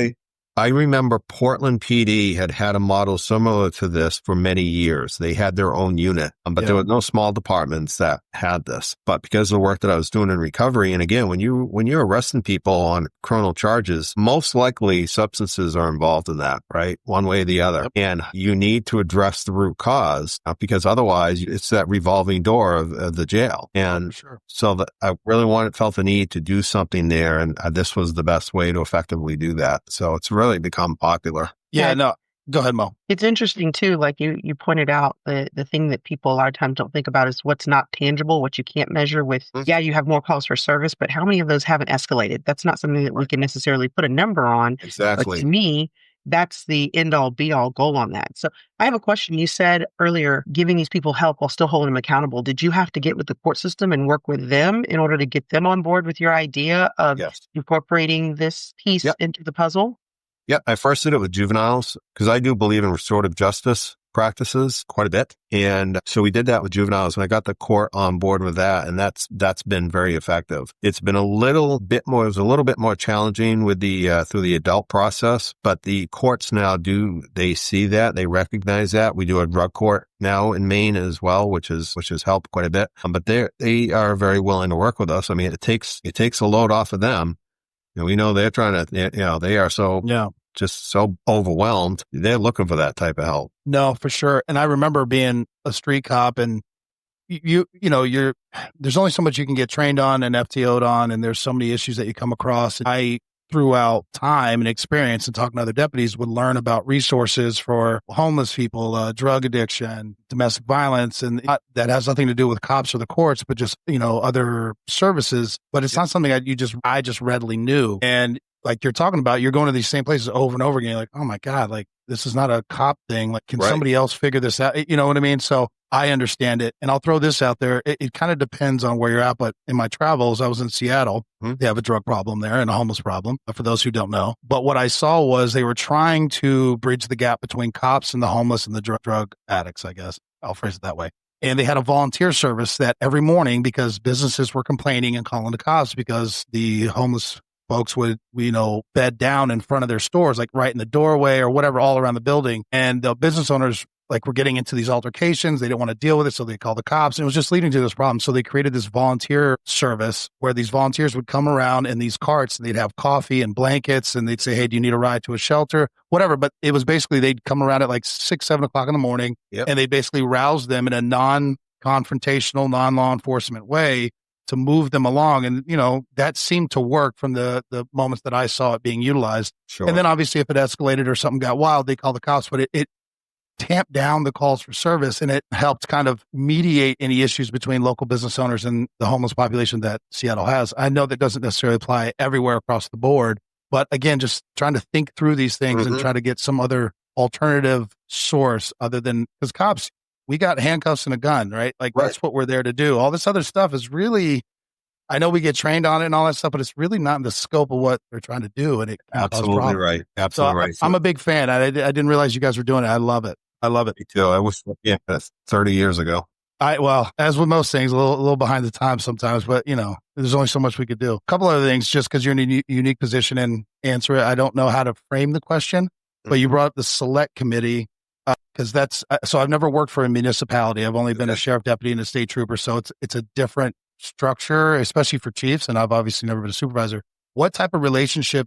I remember Portland PD had a model similar to this for many years. They had their own unit, but there were no small departments that had this. But because of the work that I was doing in recovery, and again, when you're arresting people on criminal charges, most likely substances are involved in that, right? One way or the other. And you need to address the root cause because otherwise it's that revolving door of the jail. And so that I really felt the need to do something there. And this was the best way to effectively do that. So it's really become popular. Yeah, no, go ahead, Mo. It's interesting too, like you pointed out, the thing that people a lot of times don't think about is what's not tangible, what you can't measure with, you have more calls for service, but how many of those haven't escalated? That's not something that we can necessarily put a number on. Exactly. But to me, that's the end all be all goal on that. So I have a question. You said earlier, giving these people help while still holding them accountable. Did you have to get with the court system and work with them in order to get them on board with your idea of incorporating this piece into the puzzle? Yeah, I first did it with juveniles because I do believe in restorative justice practices quite a bit. And so we did that with juveniles and I got the court on board with that. And that's been very effective. It's been it was a little bit more challenging with through the adult process, but the courts now they see that, they recognize that. We do a drug court now in Maine as well, which has helped quite a bit. But they are very willing to work with us. I mean, it takes a load off of them. We know they're trying to, they are just so overwhelmed. They're looking for that type of help. No, for sure. And I remember being a street cop and there's only so much you can get trained on and FTO'd on. And there's so many issues that you come across. And throughout time and experience and talking to other deputies would learn about resources for homeless people, drug addiction, domestic violence. And that has nothing to do with cops or the courts, but just, other services. But it's not something I just readily knew. And like you're talking about, you're going to these same places over and over again. You're like, oh my God, like this is not a cop thing. Like, can somebody else figure this out? You know what I mean? So I understand it. And I'll throw this out there. It kind of depends on where you're at. But in my travels, I was in Seattle. They have a drug problem there and a homeless problem, for those who don't know. But what I saw was they were trying to bridge the gap between cops and the homeless and the drug addicts, I guess. I'll phrase it that way. And they had a volunteer service that every morning, because businesses were complaining and calling the cops because the homeless folks would, bed down in front of their stores, like right in the doorway or whatever, all around the building. And the business owners were getting into these altercations. They didn't want to deal with it. So they called the cops and it was just leading to this problem. So they created this volunteer service where these volunteers would come around in these carts and they'd have coffee and blankets and they'd say, hey, do you need a ride to a shelter? Whatever. But it was basically, they'd come around at like 6, 7 o'clock in the morning and they basically rouse them in a non-confrontational, non-law enforcement way to move them along. And, that seemed to work from the moments that I saw it being utilized. Sure. And then obviously if it escalated or something got wild, they call the cops, but it tamped down the calls for service and it helped kind of mediate any issues between local business owners and the homeless population that Seattle has. I know that doesn't necessarily apply everywhere across the board, but again, just trying to think through these things and try to get some other alternative source other than, because cops, we got handcuffs and a gun, right? Like that's what we're there to do. All this other stuff is really, I know we get trained on it and all that stuff, but it's really not in the scope of what they're trying to do. And it absolutely right. Absolutely right. I'm a big fan. I didn't realize you guys were doing it. I love it. Me too. I was 30 years ago. As with most things, a little behind the times sometimes, but there's only so much we could do. A couple other things, just because you're in a unique position and answer it. I don't know how to frame the question, but you brought up the select committee. Because so I've never worked for a municipality. I've only been a sheriff deputy and a state trooper. So it's a different structure, especially for chiefs. And I've obviously never been a supervisor. What type of relationship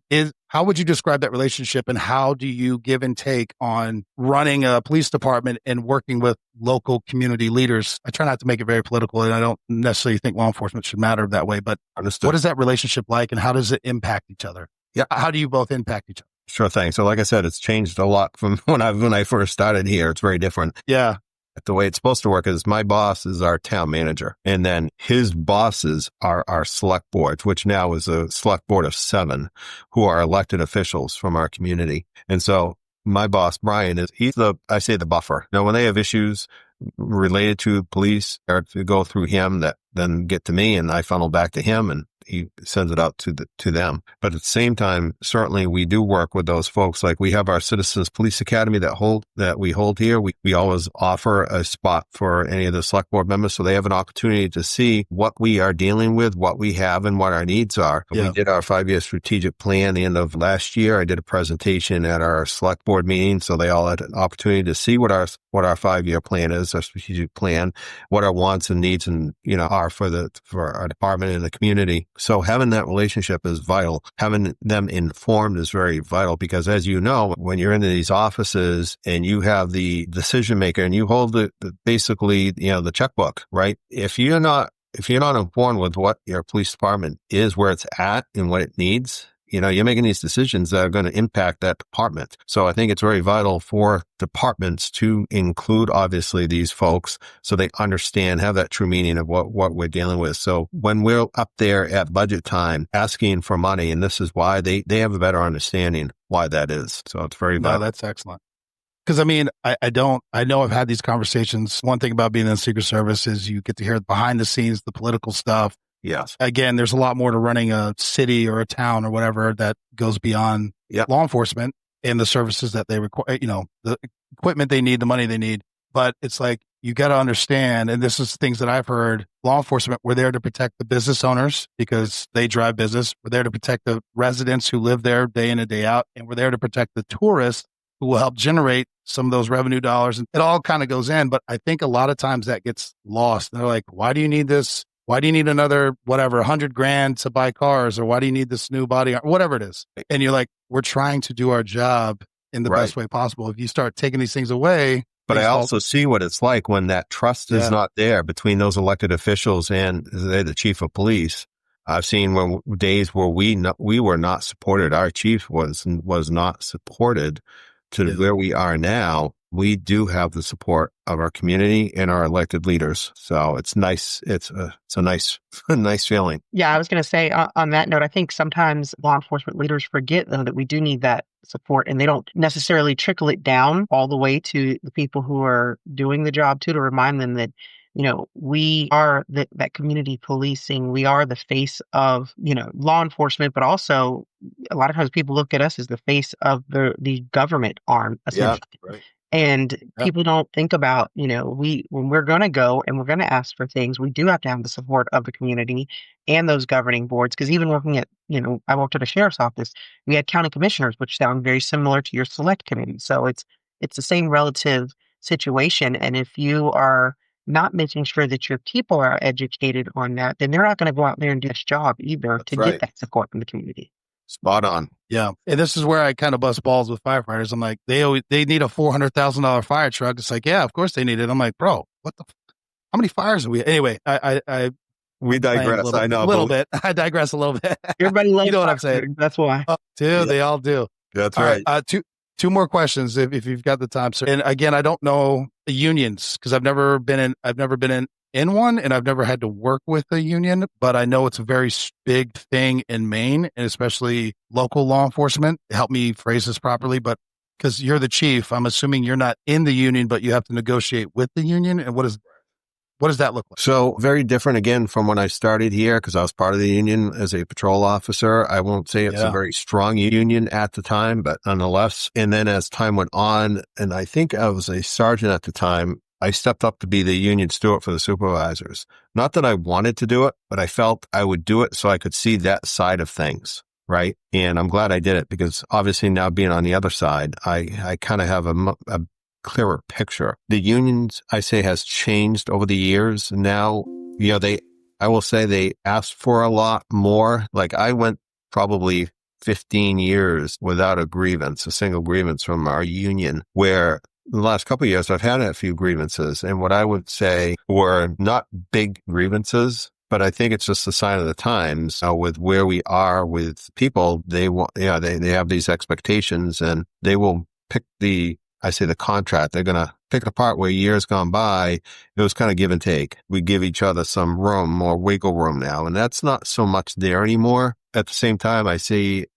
how would you describe that relationship and how do you give and take on running a police department and working with local community leaders? I try not to make it very political and I don't necessarily think law enforcement should matter that way, but Understood. What is that relationship like and how does it impact each other? Yeah. How do you both impact each other? Sure thing. So like I said, it's changed a lot from when I first started here. It's very different. Yeah. The way it's supposed to work is my boss is our town manager, and then his bosses are our select boards, which now is a select board of 7 who are elected officials from our community. And so my boss, Brian, he's the buffer. Now, when they have issues related to police, or to go through him that then get to me and I funnel back to him and he sends it out to them. But at the same time, certainly we do work with those folks. Like we have our Citizens Police Academy that we hold here. We always offer a spot for any of the select board members, so they have an opportunity to see what we are dealing with, what we have, and what our needs are. Yeah. We did our 5-year strategic plan the end of last year. I did a presentation at our select board meeting, so they all had an opportunity to see what our 5-year plan is, our strategic plan, what our wants and needs and are for our department and the community. So having that relationship is vital. Having them informed is very vital, because as you know, when you're in these offices and you have the decision maker and you hold basically the checkbook, right? If you're not informed with what your police department is, where it's at and what it needs, you're making these decisions that are going to impact that department. So I think it's very vital for departments to include, obviously, these folks so they understand, have that true meaning of what we're dealing with. So when we're up there at budget time asking for money, and this is why they have a better understanding why that is. So it's very vital. No, that's excellent. Because I know I've had these conversations. One thing about being in the Secret Service is you get to hear behind the scenes, the political stuff. Yes. Again, there's a lot more to running a city or a town or whatever that goes beyond law enforcement and the services that they require, the equipment they need, the money they need. But it's like, you got to understand, and this is things that I've heard, law enforcement, we're there to protect the business owners because they drive business. We're there to protect the residents who live there day in and day out. And we're there to protect the tourists who will help generate some of those revenue dollars. And it all kind of goes in. But I think a lot of times that gets lost. They're like, why do you need this? Why do you need another, whatever, $100,000 to buy cars? Or why do you need this new body? Whatever it is. And you're like, we're trying to do our job in the best way possible. If you start taking these things away. But I also see what it's like when that trust is not there between those elected officials and the chief of police. I've seen days where we were not supported. Our chief was not supported to where we are now. We do have the support of our community and our elected leaders. So it's nice. It's a nice feeling. Yeah, I was going to say on that note, I think sometimes law enforcement leaders forget, though, that we do need that support, and they don't necessarily trickle it down all the way to the people who are doing the job too, to remind them that, we are that community policing. We are the face of, law enforcement, but also a lot of times people look at us as the face of the government arm, essentially. Yeah, right. And people don't think about, when we're going to go and we're going to ask for things, we do have to have the support of the community and those governing boards. Because even working at, I worked at a sheriff's office, we had county commissioners, which sound very similar to your select committee. So it's the same relative situation. And if you are not making sure that your people are educated on that, then they're not going to go out there and do this job either get that support from the community. Spot on. Yeah. And this is where I kind of bust balls with firefighters. I'm like, they need a $400,000 fire truck. It's like, yeah, of course they need it. I'm like, bro, how many fires are we? Anyway, we digress. I know a little bit. I digress a little bit. Everybody loves what I'm saying. That's why. They all do. That's right. Two more questions if you've got the time, sir. And again, I don't know the unions because I've never been in one, and I've never had to work with a union, but I know it's a very big thing in Maine, and especially local law enforcement. Help me phrase this properly, but because you're the chief, I'm assuming you're not in the union, but you have to negotiate with the union. And what does that look like? So very different again from when I started here, because I was part of the union as a patrol officer. I won't say it's a very strong union at the time, but nonetheless. And then as time went on, and I think I was a sergeant at the time, I stepped up to be the union steward for the supervisors. Not that I wanted to do it, but I felt I would do it so I could see that side of things, right? And I'm glad I did it, because obviously now being on the other side, I kind of have a clearer picture. The unions, I say, has changed over the years. Now, I will say they asked for a lot more. Like I went probably 15 years without a single grievance from our union, where the last couple of years, I've had a few grievances, and what I would say were not big grievances, but I think it's just a sign of the times with where we are with people. They want, they have these expectations, and they will pick the contract. They're going to pick it apart where years gone by, it was kind of give and take. We give each other some room, more wiggle room now, and that's not so much there anymore. At the same time, I see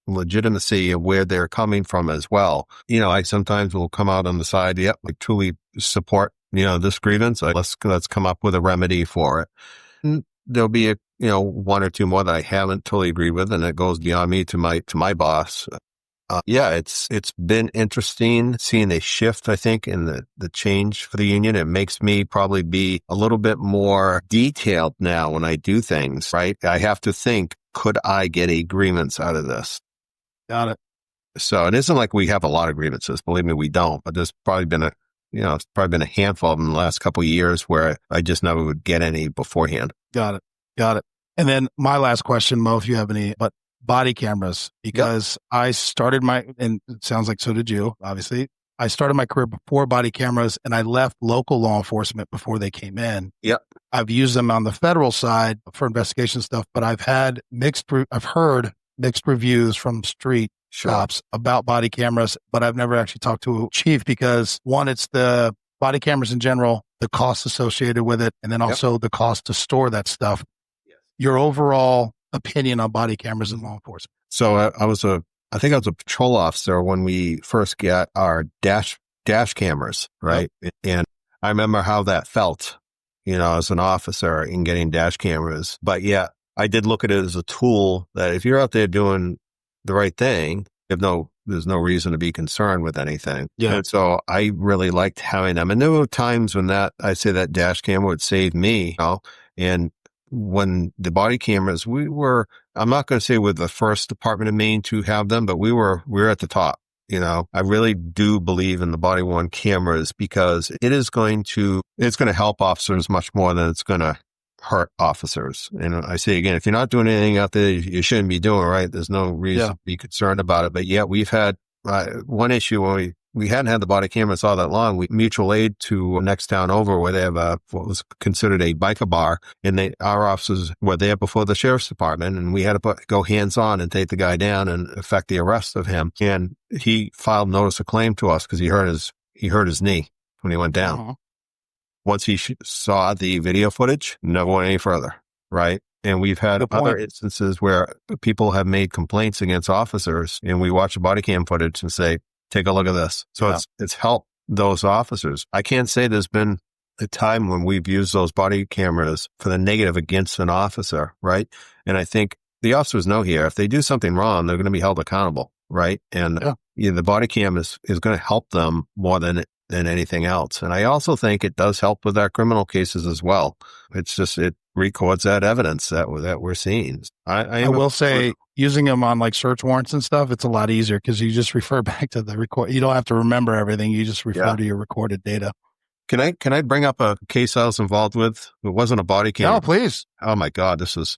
legitimacy of where they're coming from as well. I sometimes will come out on the side, we truly support, this grievance. Let's come up with a remedy for it. And there'll be one or two more that I haven't totally agreed with, and it goes beyond me to my boss. It's been interesting seeing a shift, I think, in the change for the union. It makes me probably be a little bit more detailed now when I do things, right? I have to think, could I get a grievance out of this? Got it. So it isn't like we have a lot of grievances. Believe me, we don't. But there's probably been it's probably been a handful of them in the last couple of years where I just never would get any beforehand. Got it. And then my last question, Mo, if you have any, but body cameras, because I started and it sounds like so did you, obviously. I started my career before body cameras, and I left local law enforcement before they came in. Yep. I've used them on the federal side for investigation stuff, but I've heard mixed reviews from street cops about body cameras, but I've never actually talked to a chief because, one, it's the body cameras in general, the cost associated with it, and then also the cost to store that stuff. Yes. Your overall opinion on body cameras in law enforcement. So I think I was a patrol officer when we first got our dash cameras, right? Yep. And I remember how that felt, as an officer in getting dash cameras. But yeah, I did look at it as a tool that if you're out there doing the right thing, there's no reason to be concerned with anything. Yeah. And so I really liked having them. And there were times when I say that dash camera would save me, and when the body cameras, I'm not going to say we're the first department in Maine to have them, but we're at the top. I really do believe in the body worn cameras because it's going to help officers much more than it's going to hurt officers. And I say again, if you're not doing anything out there you shouldn't be doing, right? There's no reason to be concerned about it. But yeah, we've had one issue where we hadn't had the body cameras all that long. We mutual aid to next town over where they have what was considered a biker bar, and our officers were there before the sheriff's department, and we had to go hands on and take the guy down and effect the arrest of him. And he filed notice of claim to us because he hurt his knee when he went down. Uh-huh. Once he saw the video footage, never went any further, right? And we've had other instances where people have made complaints against officers, and we watch the body cam footage and say, take a look at this. So it's helped those officers. I can't say there's been a time when we've used those body cameras for the negative against an officer, right? And I think the officers know here, if they do something wrong, they're going to be held accountable, right? And the body cam is going to help them more than anything else. And I also think it does help with our criminal cases as well. It's just, it records that evidence that we're seeing. I will say using them on like search warrants and stuff, it's a lot easier because you just refer back to the record. You don't have to remember everything. You just refer to your recorded data. Can I bring up a case I was involved with? It wasn't a body cam. No, please. Oh my God, this is.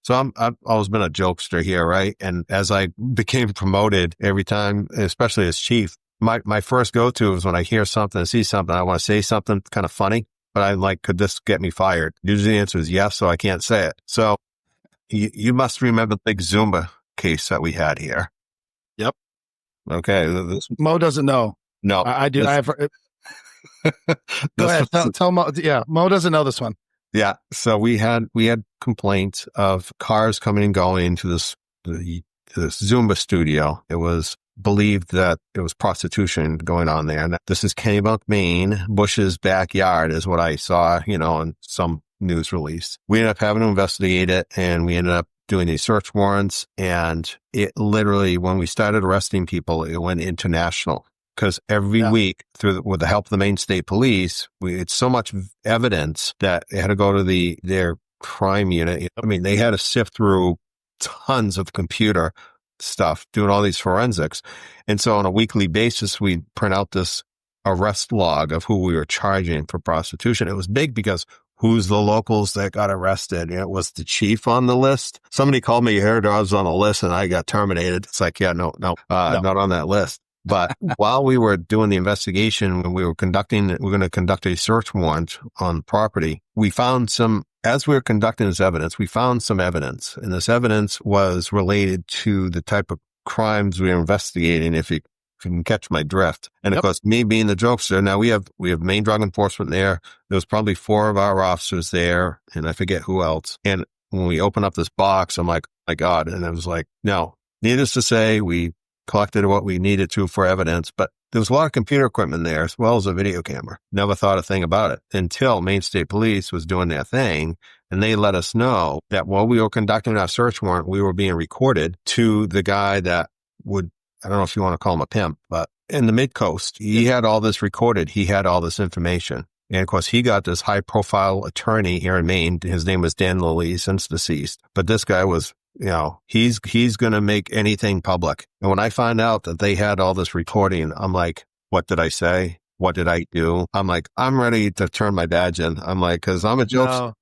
So I've always been a jokester here, right? And as I became promoted every time, especially as chief, my first go-to is when I hear something, see something, I want to say something kind of funny, but I'm like, could this get me fired? Usually the answer is yes, so I can't say it. So you must remember the big Zumba case that we had here. Yep. Okay. Mo doesn't know. No. I do. I have. Go ahead. Tell Mo. Yeah. Mo doesn't know this one. Yeah. So we had complaints of cars coming and going to this Zumba studio. It was believed that it was prostitution going on there. And this is Kennebunk, Maine. Bush's backyard is what I saw, in some news release. We ended up having to investigate it, and we ended up doing these search warrants. And it literally, when we started arresting people, it went international. Because every week, with the help of the Maine State Police, it's so much evidence that it had to go to their crime unit. I mean, they had to sift through tons of computer stuff, doing all these forensics. And so on a weekly basis, we print out this arrest log of who we were charging for prostitution. It was big because who's the locals that got arrested? It was the chief on the list. Somebody called me, heard I was on the list and I got terminated. It's like, no, not on that list. But while we were doing the investigation, when we were going to conduct a search warrant on property, we found as we were conducting this evidence, we found some evidence, and this evidence was related to the type of crimes we were investigating, if you can catch my drift. And of course, me being the jokester, now we have Maine Drug Enforcement there. There was probably 4 of our officers there, and I forget who else. And when we open up this box, I'm like, my God. And I was like, no, needless to say, we collected what we needed to for evidence, but there was a lot of computer equipment there as well as a video camera. Never thought a thing about it until Maine State Police was doing their thing. And they let us know that while we were conducting our search warrant, we were being recorded to the guy that would, I don't know if you want to call him a pimp, but in the mid-coast, he had all this recorded. He had all this information. And of course, he got this high-profile attorney here in Maine. His name was Dan Lilly, since deceased. But this guy was, he's going to make anything public. And when I find out that they had all this recording, I'm like, what did I say? What did I do? I'm like, I'm ready to turn my badge in. I'm like, because I'm a joke. No.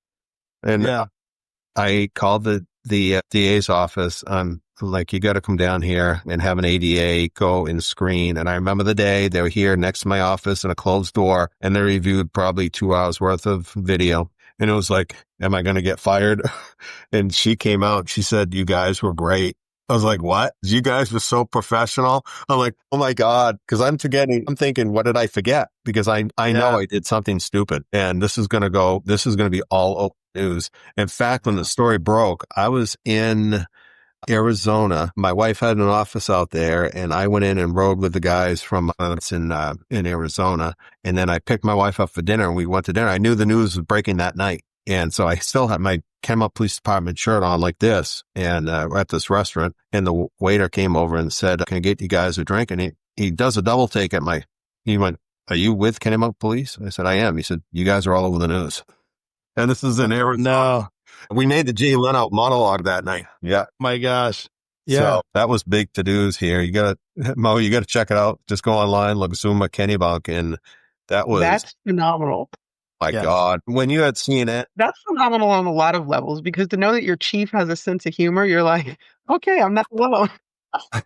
And I called the DA's office. I'm like, you got to come down here and have an ADA go and screen. And I remember the day they were here next to my office in a closed door, and they reviewed probably 2 hours worth of video. And it was like, am I going to get fired? And she came out. She said, you guys were great. I was like, what? You guys were so professional. I'm like, oh my God. Cause I'm thinking, what did I forget? Because I know I did something stupid, and this is going to be all open news. In fact, when the story broke, I was in Arizona. My wife had an office out there, and I went in and rode with the guys from in Arizona. And then I picked my wife up for dinner, and we went to dinner. I knew the news was breaking that night. And so I still had my Kennebunk Police Department shirt on like this, and at this restaurant, and the waiter came over and said, can I get you guys a drink? And he does a double take at he went, are you with Kennebunk Police? I said, I am. He said, you guys are all over the news. And this is in Arizona. No. We made the Jay Leno monologue that night. Yeah. My gosh. Yeah. So that was big to-dos here. You got to check it out. Just go online, look Zuma Kennebunk, and that's phenomenal. My God. When you had seen it. That's phenomenal on a lot of levels, because to know that your chief has a sense of humor, you're like, okay, I'm not alone.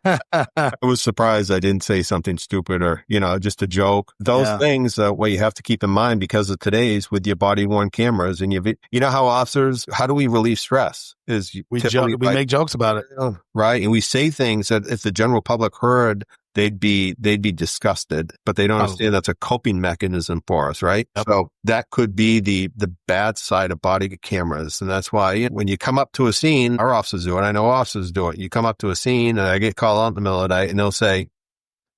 I was surprised I didn't say something stupid or, just a joke. Those things where you have to keep in mind because of today's with your body-worn cameras and how do we relieve stress? We make jokes about it. Right. And we say things that if the general public heard, they'd be disgusted, but they don't understand that's a coping mechanism for us, right? Yep. So that could be the bad side of body cameras. And that's why when you come up to a scene, our officers do it. I know officers do it. You come up to a scene and I get called out in the middle of the night and they'll say,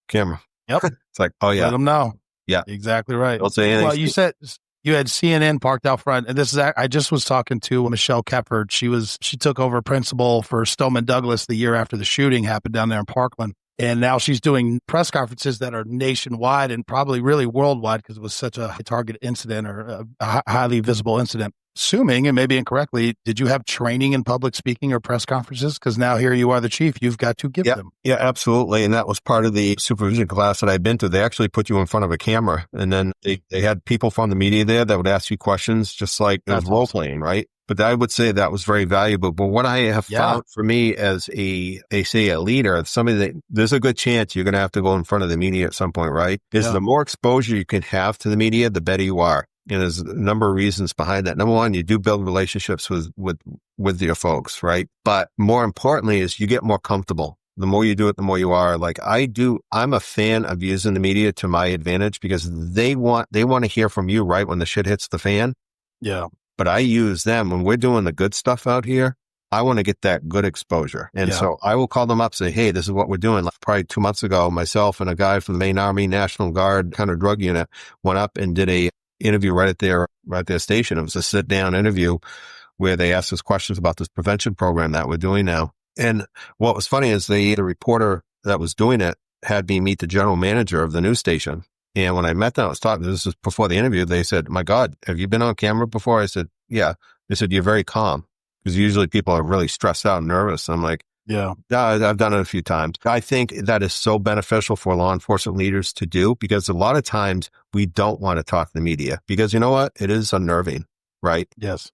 camera. Yep. It's like, oh yeah. Let them know. Yeah. Exactly right. They'll say anything. Well, you said you had CNN parked out front, and I just was talking to Michelle Kepford. She took over principal for Stoneman Douglas the year after the shooting happened down there in Parkland. And now she's doing press conferences that are nationwide and probably really worldwide because it was such a target incident or a highly visible incident. Assuming, and maybe incorrectly, did you have training in public speaking or press conferences? Because now here you are the chief. You've got to give them. Yeah, absolutely. And that was part of the supervision class that I'd been to. They actually put you in front of a camera, and then they had people from the media there that would ask you questions just like it was role playing, right? But I would say that was very valuable. But what I have found for me as a leader, somebody that there's a good chance you're going to have to go in front of the media at some point, right? Is the more exposure you can have to the media, the better you are. And there's a number of reasons behind that. Number one, you do build relationships with your folks, right? But more importantly is you get more comfortable. The more you do it, the more you are. Like I'm a fan of using the media to my advantage because they want to hear from you right when the shit hits the fan. Yeah. But I use them when we're doing the good stuff out here. I want to get that good exposure. And so I will call them up and say, hey, this is what we're doing. Like probably 2 months ago, myself and a guy from the Maine Army National Guard kind of drug unit went up and did a interview right at their station. It was a sit down interview where they asked us questions about this prevention program that we're doing now. And what was funny is the reporter that was doing it had me meet the general manager of the news station. And when I met them, I was talking, this was before the interview, they said, my God, have you been on camera before? I said, yeah. They said, you're very calm. Because usually people are really stressed out and nervous. I'm like, yeah, I've done it a few times. I think that is so beneficial for law enforcement leaders to do because a lot of times we don't want to talk to the media because you know what? It is unnerving, right? Yes.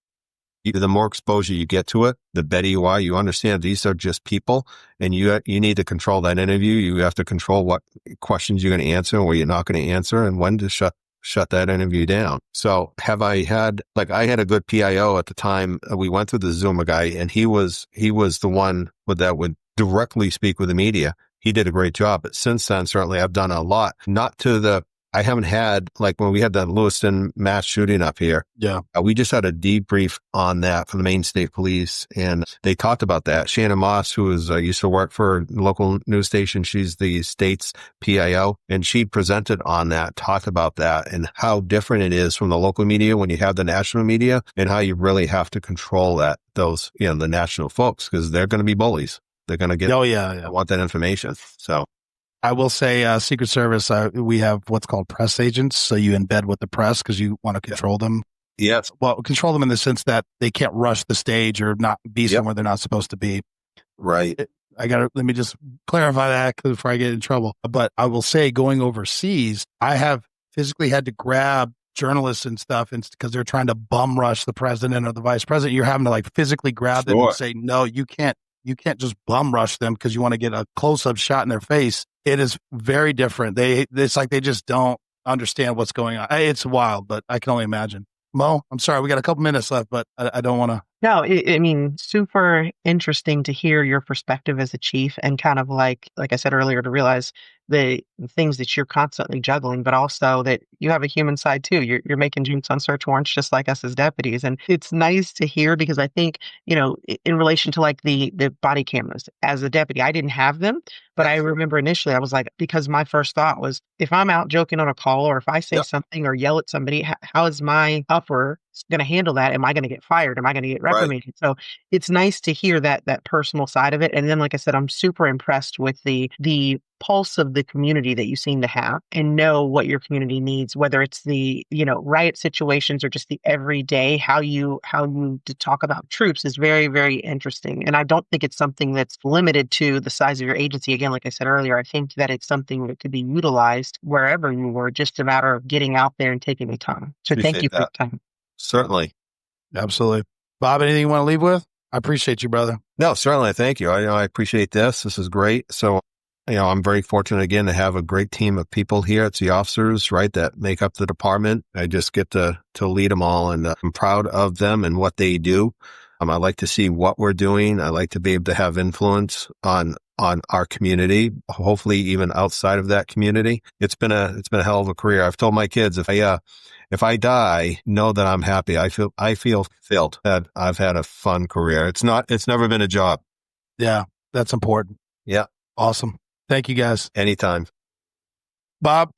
The more exposure you get to it, the better you are. You understand these are just people and you need to control that interview. You have to control what questions you're going to answer and what you're not going to answer and when to shut that interview down. So I had a good PIO at the time. We went through the Zuma guy and he was the one that would directly speak with the media. He did a great job. But since then, certainly I've done a lot, not to the I haven't had, like when we had the Lewiston mass shooting up here. Yeah. We just had a debrief on that from the Maine State Police, and they talked about that. Shannon Moss, who is used to work for a local news station, she's the state's PIO, and she presented on that, talked about that, and how different it is from the local media when you have the national media, and how you really have to control those the national folks, because they're going to be bullies. They're going to get, want that information. So I will say, Secret Service, we have what's called press agents. So you embed with the press because you want to control them. Yes. Well, control them in the sense that they can't rush the stage or not be somewhere they're not supposed to be. Right. Let me just clarify that before I get in trouble. But I will say, going overseas, I have physically had to grab journalists and stuff because they're trying to bum rush the president or the vice president. You're having to like physically grab them and say, no, you can't just bum rush them because you want to get a close-up shot in their face. It is very different. It's like they just don't understand what's going on. It's wild, but I can only imagine. Mo, I'm sorry, we got a couple minutes left, but I don't want to. No, I mean, super interesting to hear your perspective as a chief, and kind of like I said earlier, to realize the things that you're constantly juggling, but also that you have a human side too. You're making drinks on search warrants just like us as deputies. And it's nice to hear, because I think, in relation to like the body cameras, as a deputy, I didn't have them, but I remember initially I was like, because my first thought was, if I'm out joking on a call, or if I say something or yell at somebody, how is my upper going to handle that? Am I going to get fired? Am I going to get reprimanded? Right. So it's nice to hear that personal side of it. And then, like I said, I'm super impressed with the pulse of the community that you seem to have, and know what your community needs, whether it's the, riot situations or just the everyday, how you to talk about troops is very, very interesting. And I don't think it's something that's limited to the size of your agency. Again, like I said earlier, I think that it's something that could be utilized wherever you were, just a matter of getting out there and taking the time. So thank you for your time. Certainly. Absolutely. Bob, anything you want to leave with? I appreciate you, brother. No, certainly. Thank you. I appreciate this. This is great. So, I'm very fortunate again to have a great team of people here. It's the officers, right, that make up the department. I just get to lead them all, and I'm proud of them and what they do. I like to see what we're doing. I like to be able to have influence on our community, hopefully even outside of that community. It's been a hell of a career. I've told my kids, if I die, know that I'm happy. I feel fulfilled, that I've had a fun career. It's never been a job. Yeah, that's important. Yeah. Awesome. Thank you, guys. Anytime. Bob.